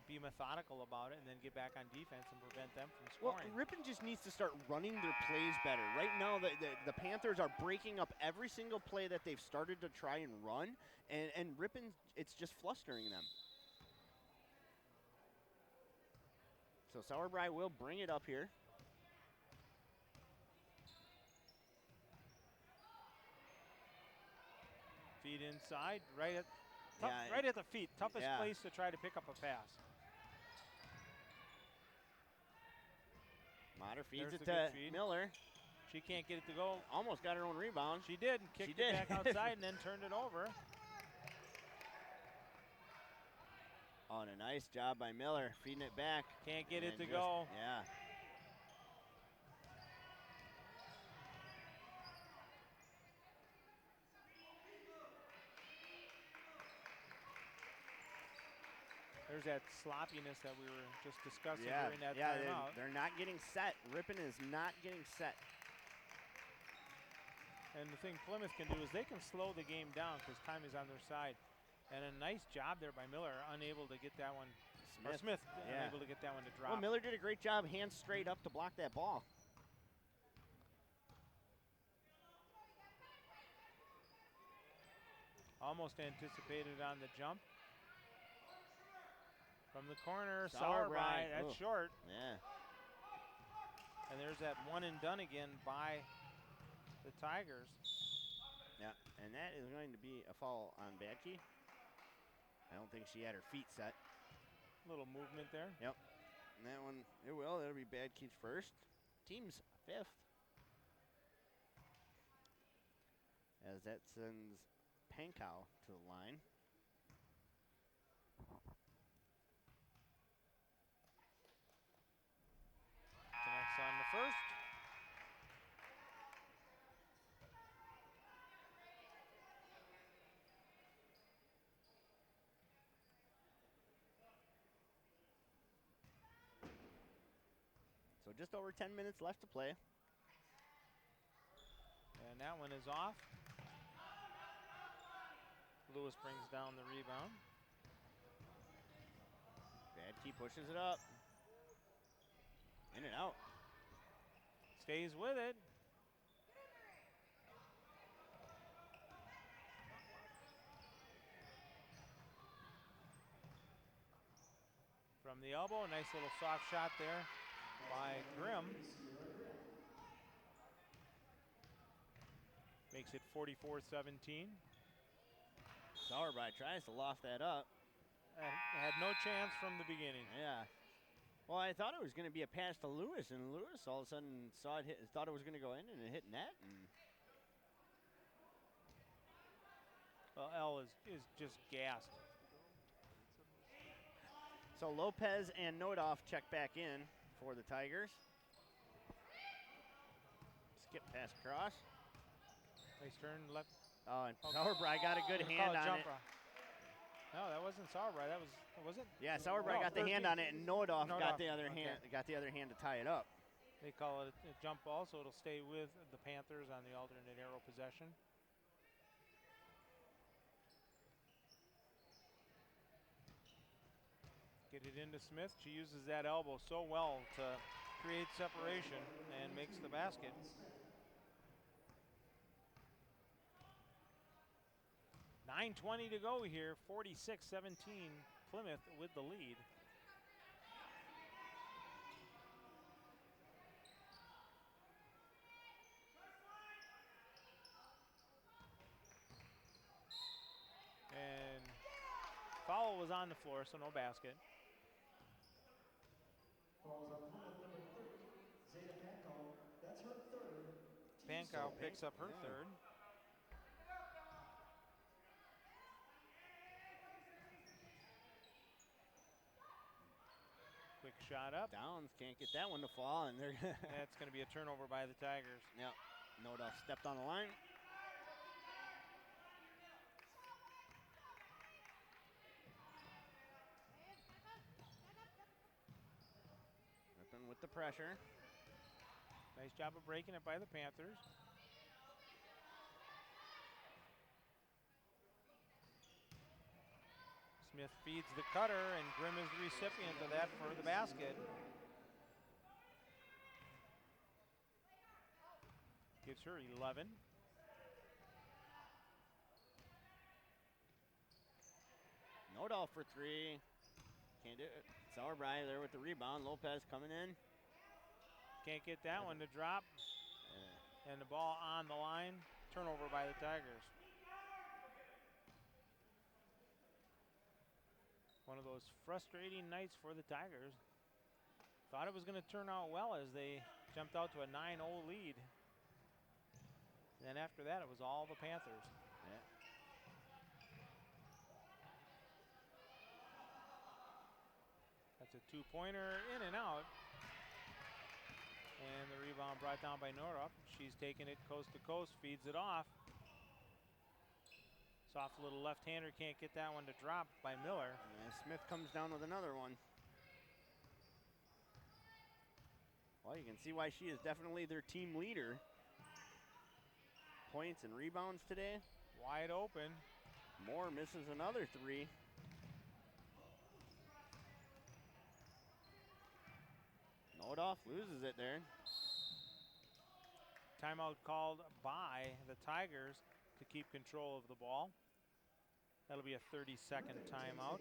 be methodical about it and then get back on defense and prevent them from scoring. Well, Ripon just needs to start running their plays better. Right now, the Panthers are breaking up every single play that they've started to try and run, and Ripon, it's just flustering them. So Sauerbrei will bring it up here. Feet inside, right at the feet. Toughest yeah. place to try to pick up a pass. Mater feeds There's it the good to feed. Miller. She can't get it to go. Almost got her own rebound. She did. Kicked it back outside and then turned it over. Oh, and a nice job by Miller feeding it back. Can't get it to go. Yeah. There's that sloppiness that we were just discussing during that timeout. They're not getting set. Ripon is not getting set. And the thing Plymouth can do is they can slow the game down because time is on their side. And a nice job there by Miller, unable to get that one. Smith unable to get that one to drop. Well, Miller did a great job, hands straight up to block that ball. Almost anticipated on the jump. From the corner, Sauerbrei. That's short. Yeah. And there's that one and done again by the Tigers. Yeah, and that is going to be a foul on Badke. I don't think she had her feet set. Little movement there. Yep. And that one, that'll be Badke's first. Team's fifth. As that sends Pankow to the line. Connects on the first. So just over 10 minutes left to play. And that one is off. Lewis brings down the rebound. Badke pushes it up. In and out. Stays with it. From the elbow, a nice little soft shot there by Grimm. Makes it 44-17. Sauerbrei tries to loft that up. Had no chance from the beginning. Yeah. Well, I thought it was going to be a pass to Lewis, and Lewis all of a sudden saw it hit, thought it was going to go in, and it hit net. And well, L is just gassed. so Lopez and Nodoff check back in for the Tigers. Skip pass across. Nice turn left. Oh, and Sauerbrei got a good hand on it. No, that wasn't Sauerbrei. That was it? Yeah, Sauerbrei got the hand on it, and Nodoff got the other hand. Got the other hand to tie it up. They call it a jump ball, so it'll stay with the Panthers on the alternate arrow possession. Get it into Smith. She uses that elbow so well to create separation and makes the basket. .9:20 to go here, 46-17, Plymouth with the lead. And foul was on the floor, so no basket. Pankow picks up her third. Quick shot up. Downs can't get that one to fall, and That's going to be a turnover by the Tigers. Yep. Nodoff stepped on the line. Ripon with the pressure. Nice job of breaking it by the Panthers. Smith feeds the cutter, and Grimm is the recipient of that for the basket. Gives her 11. Nodoff for three. Can't do it. Sauerbrei there with the rebound. Lopez coming in. Can't get that one to drop. And the ball on the line. Turnover by the Tigers. One of those frustrating nights for the Tigers. Thought it was going to turn out well as they jumped out to a 9-0 lead. Then after that, it was all the Panthers. Yeah. That's a two-pointer, in and out. And the rebound brought down by Norup. She's taking it coast to coast, feeds it off. Soft little left-hander, can't get that one to drop by Miller. And Smith comes down with another one. Well, you can see why she is definitely their team leader. Points and rebounds today. Wide open. Moore misses another three. Nodoff loses it there. Timeout called by the Tigers to keep control of the ball. That'll be a 30-second timeout.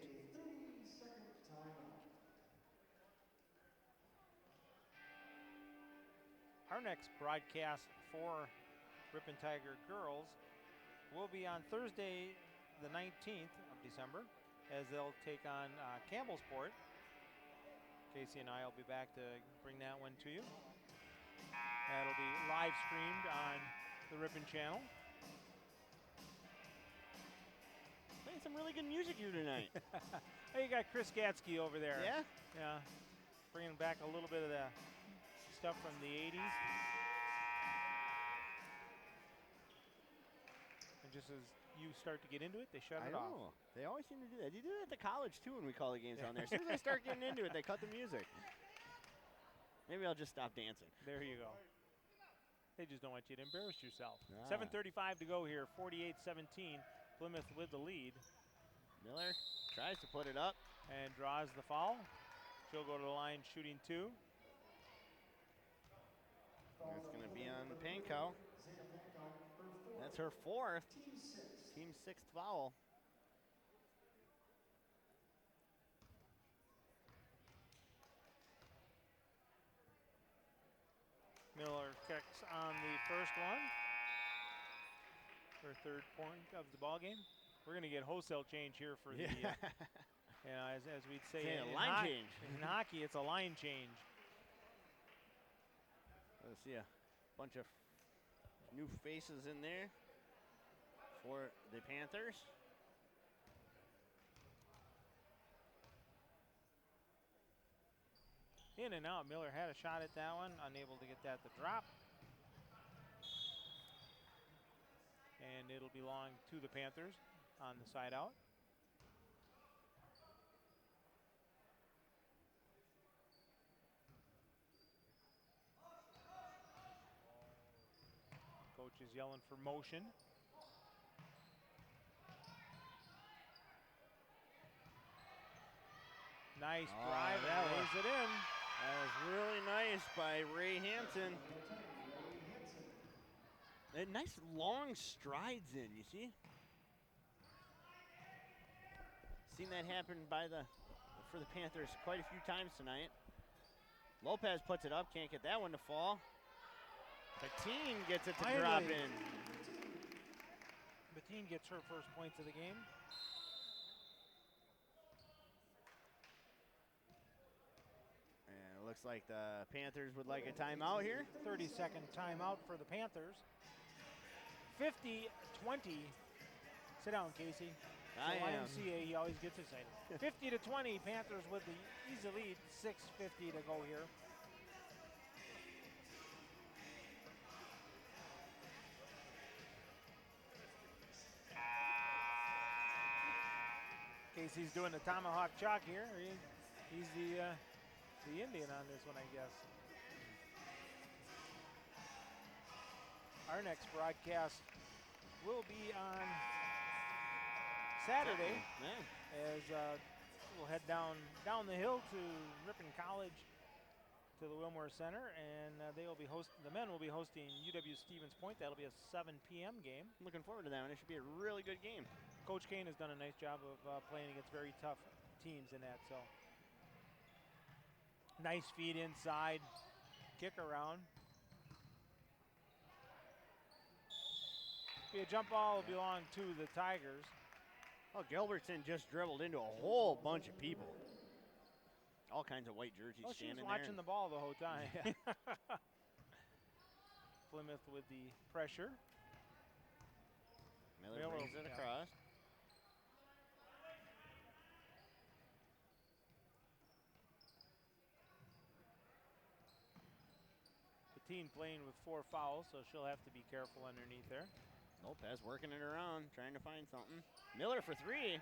Our next broadcast for Ripon Tiger girls will be on Thursday, the 19th of December, as they'll take on Campbellsport. Casey and I will be back to bring that one to you. That'll be live streamed on the Ripon channel. Playing some really good music here tonight. Hey, you got Chris Gatsky over there. Yeah? Yeah. Bringing back a little bit of the stuff from the 80s. And just as you start to get into it, they shut it off. Know. They always seem to do that. They do it at the college, too, when we call the games down there. As soon as they start getting into it, they cut the music. Maybe I'll just stop dancing. There you go. They just don't want you to embarrass yourself. Ah. 7:35 to go here, 48-17. Plymouth with the lead. Miller tries to put it up. And draws the foul. She'll go to the line shooting two. That's going to be on Pankow. That's her fourth. Team sixth foul. Miller kicks on the first one. Her third point of the ball game. We're going to get wholesale change here for the, as we'd say, a line change. In hockey, it's a line change. Let's see a bunch of new faces in there for the Panthers. In and out. Miller had a shot at that one, unable to get that to drop. And it'll belong to the Panthers on the side out. Coach is yelling for motion. Nice drive, that lays it in. That was really nice by Ray Hansen. Nice long strides in, you see? Seen that happen for the Panthers quite a few times tonight. Lopez puts it up, can't get that one to fall. Bettine gets it to drop in. Bettine gets her first points of the game. And it looks like the Panthers would like a timeout here. 30-second timeout for the Panthers. 50-20. Sit down, Casey. I am. YMCA, he always gets excited. 50-20, Panthers with the easy lead. 6:50 to go here. Casey's doing the tomahawk chalk here. He's the Indian on this one, I guess. Our next broadcast will be on Saturday, as we'll head down the hill to Ripon College to the Wilmore Center, and they will be the men will be hosting UW Stevens Point. That'll be a 7 p.m. game. I'm looking forward to that one. It should be a really good game. Coach Kane has done a nice job of playing against very tough teams in that, so Nice feed inside, kick around. Be a jump ball will belong to the Tigers. Oh, Gilbertson just dribbled into a whole bunch of people. All kinds of white jerseys She was standing watching there. the ball the whole time. Yeah. Plymouth with the pressure. Miller brings it across. Teen playing with 4 fouls, so she'll have to be careful underneath there. Lopez working it around, trying to find something. Miller for 3.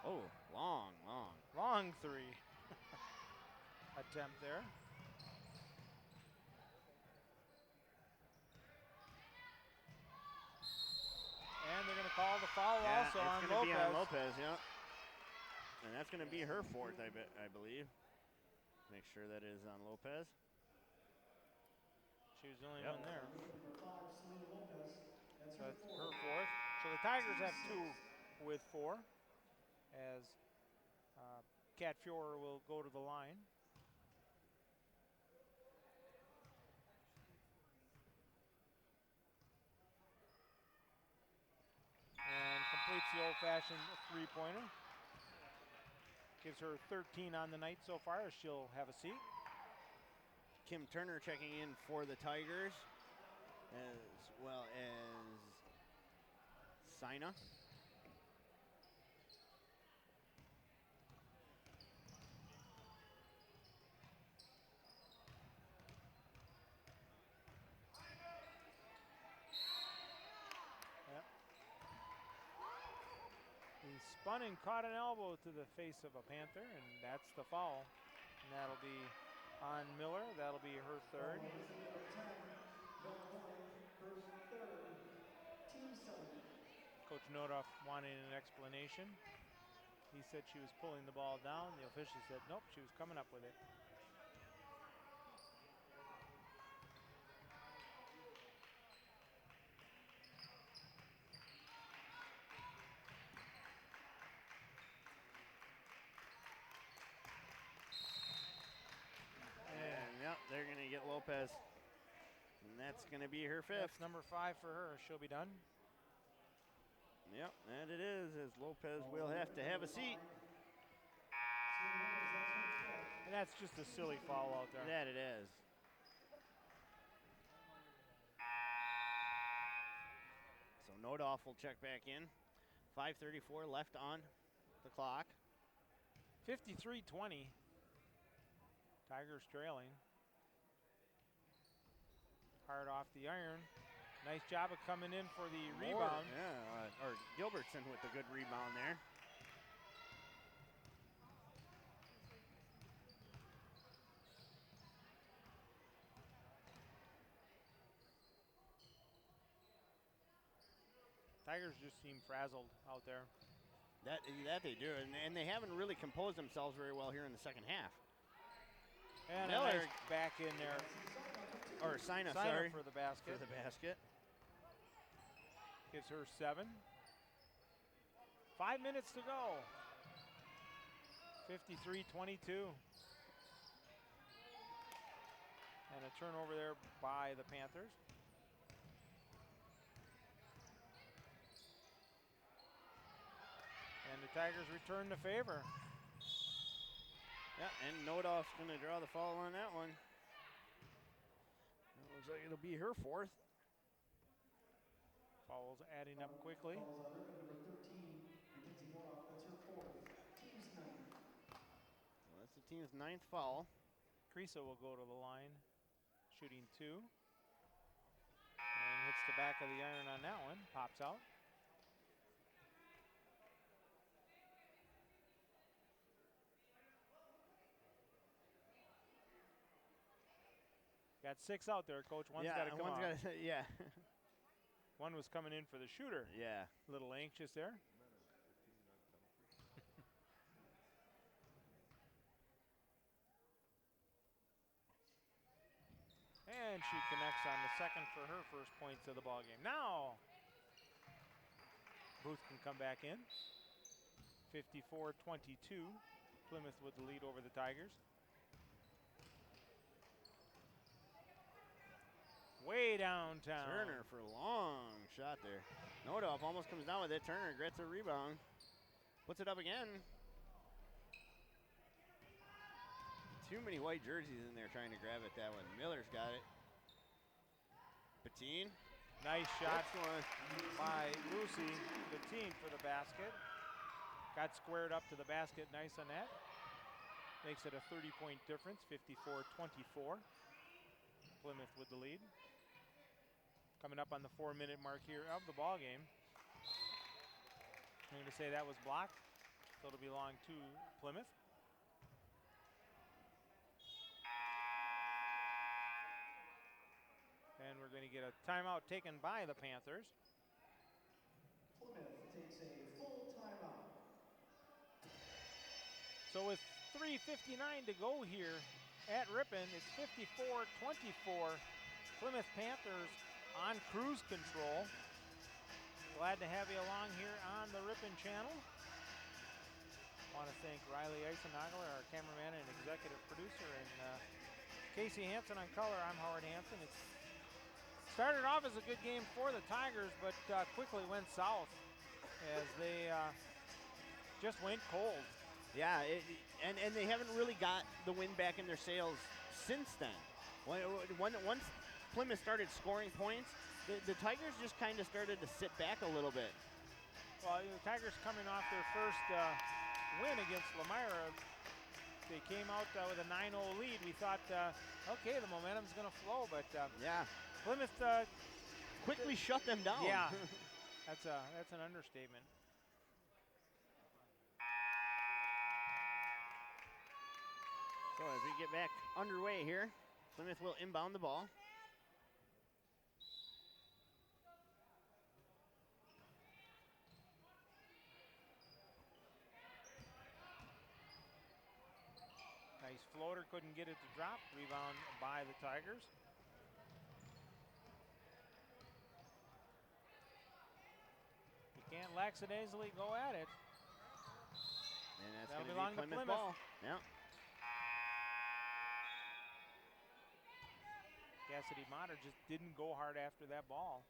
Oh, long. Long 3 attempt there. And they're going to call the foul also on Lopez. It's going to be on Lopez, yeah. And that's going to be her 4th, I believe. Make sure that is on Lopez. She was the only one there. So that's her 4th. So the Tigers have 2 with 4 as Kat Fiore will go to the line. And completes the old-fashioned 3-pointer. Gives her 13 on the night so far as she'll have a seat. Kim Turner checking in for the Tigers, as well as Sina. Yep. He spun and caught an elbow to the face of a Panther, and that's the foul. And that'll be on Miller. That'll be her 3rd. Coach Nodoff wanted an explanation. He said she was pulling the ball down. The official said nope, she was coming up with it. And yep, they're going to get Lopez. And that's going to be her 5th. That's number 5 for her. She'll be done. Yep, and it is, as Lopez will have to have a seat. And that's just a silly foul out there. That it is. So Nodoff will check back in. 5:34 left on the clock. 53-20. Tigers trailing. Hard off the iron. Nice job of coming in for the rebound. Yeah, or Gilbertson with the good rebound there. Tigers just seem frazzled out there. That they do, and they haven't really composed themselves very well here in the second half. And Miller nice back in there. Or Sina, sorry. For the basket. For the basket. Gives her 7. 5 minutes to go. 53-22. And a turnover there by the Panthers. And the Tigers return the favor. Yeah, and Nodoff's going to draw the foul on that one. It looks like it'll be her 4th. Fouls adding up quickly. Well, that's the team's 9th foul. Creasa will go to the line, shooting 2. And hits the back of the iron on that one, pops out. Got 6 out there, Coach. One's got to come out. Yeah. One was coming in for the shooter. Yeah. A little anxious there. And she connects on the second for her first points of the ball game. Now, Booth can come back in. 54-22. Plymouth with the lead over the Tigers. way downtown. Turner for a long shot there. Nodolf almost comes down with it. Turner gets a rebound. Puts it up again. Too many white jerseys in there trying to grab it that one. Miller's got it. Patine. Nice shot One. by Lucy Bettine for the basket. Got squared up to the basket, nice on that. Makes it a 30-point difference, 54-24. Plymouth with the lead. Coming up on the 4-minute mark here of the ball game. I'm going to say that was blocked, so it'll belong to Plymouth. And we're going to get a timeout taken by the Panthers. Plymouth takes a full timeout. So with 3:59 to go here at Ripon, it's 54-24. Plymouth Panthers on cruise control. Glad to have you along here on the Ripon channel. Want to thank Riley Eisenagler, our cameraman and executive producer, and Casey Hansen on color. I'm Howard Hansen. It's started off as a good game for the Tigers, but quickly went south as they just went cold. Yeah, and they haven't really got the wind back in their sails since then. Once Plymouth started scoring points, the Tigers just kind of started to sit back a little bit. Well, the Tigers coming off their first win against Lamira. They came out with a 9-0 lead. We thought, okay, the momentum's going to flow, but Yeah, Plymouth quickly shut them down. Yeah, that's an understatement. So as we get back underway here, Plymouth will inbound the ball. Nice floater, couldn't get it to drop. Rebound by the Tigers. You can't lackadaisically go at it. And that's That'll going to belong be to Plymouth Plymouth. ball. Yeah. Cassidy Motter just didn't go hard after that ball.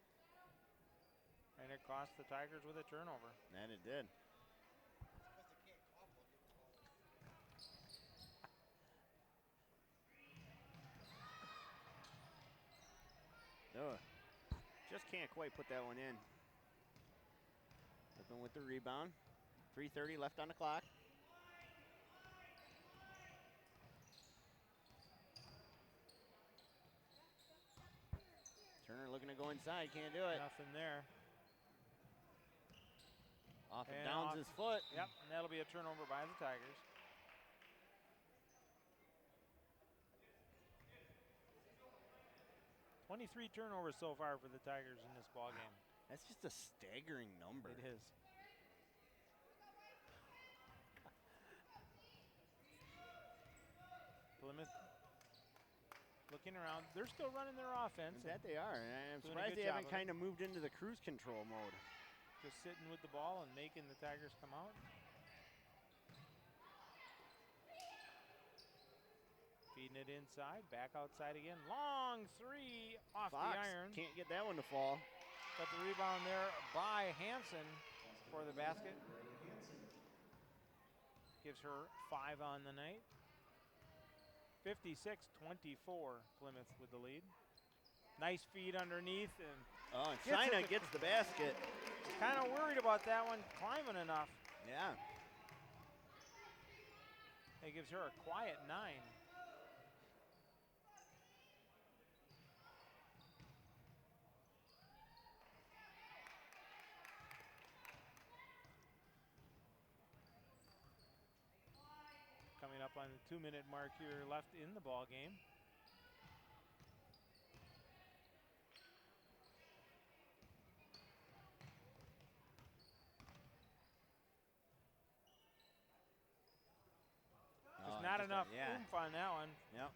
And it cost the Tigers with a turnover. And it did. Oh, just can't quite put that one in. Ripon with the rebound. 3:30 left on the clock. Turner looking to go inside, can't do it. Nothing there. Off of And Downs' his foot. Yep, and that'll be a turnover by the Tigers. "23 turnovers so far for the Tigers in this ball game. That's just a staggering number. It is. Plymouth looking around. They're still running their offense. That they are. And I'm Doing a surprised good they job haven't of it. kind of moved into the cruise control mode. Just sitting with the ball and making the Tigers come out. Feeding it inside, back outside again. Long three off Fox the iron. can't get that one to fall. But the rebound there by Hansen for the basket. Gives her 5 on the night. 56-24, Plymouth with the lead. Nice feed underneath, and Oh, and Gets it China to- gets the basket. kind of worried about that one climbing enough. Yeah. It gives her a quiet 9. Coming up on the 2-minute mark here left in the ball game. Just not enough Yeah. oomph on that one. Yep.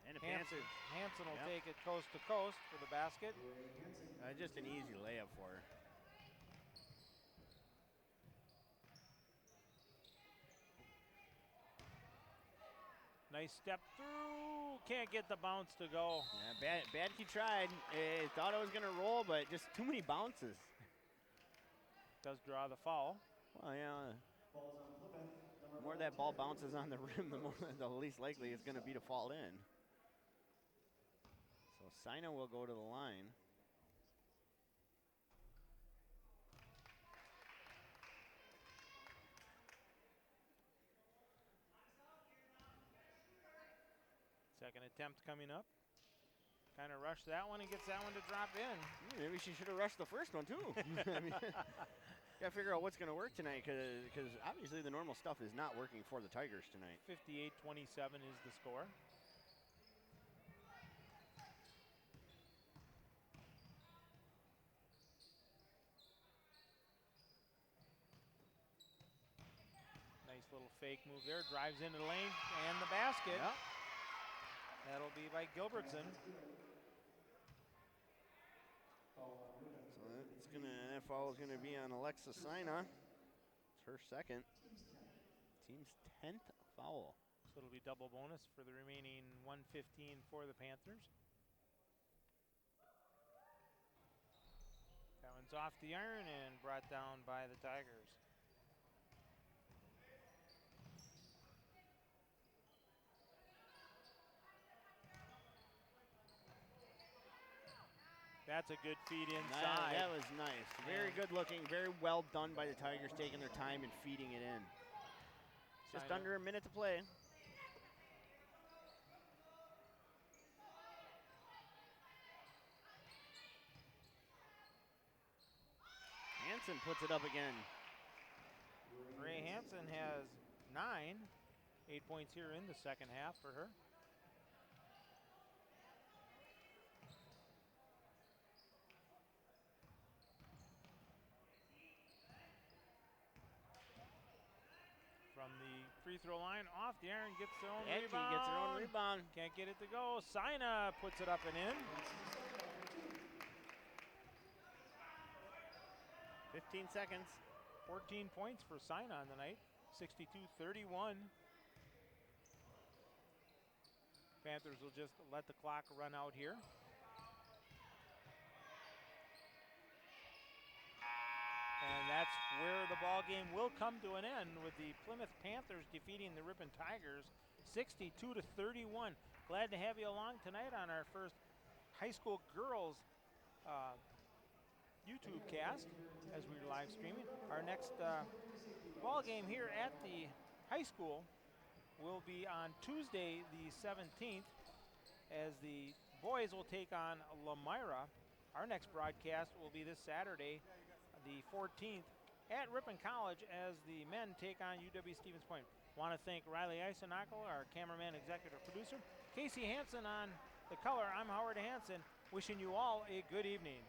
And the Hansen, Panthers, Hansen will Yep. take it coast to coast for the basket. just an easy layup for her. Nice step through, can't get the bounce to go. Yeah, Badke tried. Thought it was going to roll, but just too many bounces. Does draw the foul. Well, yeah. Balls on Plymouth. The more that ball bounces on the rim, the least likely it's going to be to fall in. So Sina will go to the line. Second attempt coming up. Kind of rushed that one and gets that one to drop in. Maybe she should have rushed the first one, too. I mean, gotta figure out what's going to work tonight, because obviously the normal stuff is not working for the Tigers tonight. 58-27 is the score. Nice little fake move there. Drives into the lane and the basket. Yep. That'll be by Gilbertson. So that foul is going to be on Alexa Sina. It's her second. Team's 10th foul. So it'll be double bonus for the remaining 1:15 for the Panthers. That one's off the iron and brought down by the Tigers. That's a good feed inside. That was nice. Very good looking, very well done by the Tigers, taking their time and feeding it in. Just under a minute to play. Hansen puts it up again. Ray Hansen has 9. 8 points here in the second half for her. From the free throw line, off the iron, gets their own Badke rebound. gets her own rebound. Can't get it to go. Sina puts it up and in. 15 seconds. 14 points for Sina on the night. 62-31. Panthers will just let the clock run out here. And that's where the ball game will come to an end, with the Plymouth Panthers defeating the Ripon Tigers 62-31. Glad to have you along tonight on our first high school girls YouTube cast as we're live streaming. Our next ball game here at the high school will be on Tuesday the 17th, as the boys will take on Lamira. Our next broadcast will be this Saturday, the 14th, at Ripon College, as the men take on UW Stevens Point. Want to thank Riley Eisenachel, our cameraman, executive producer. Casey Hansen on the color. I'm Howard Hansen, wishing you all a good evening.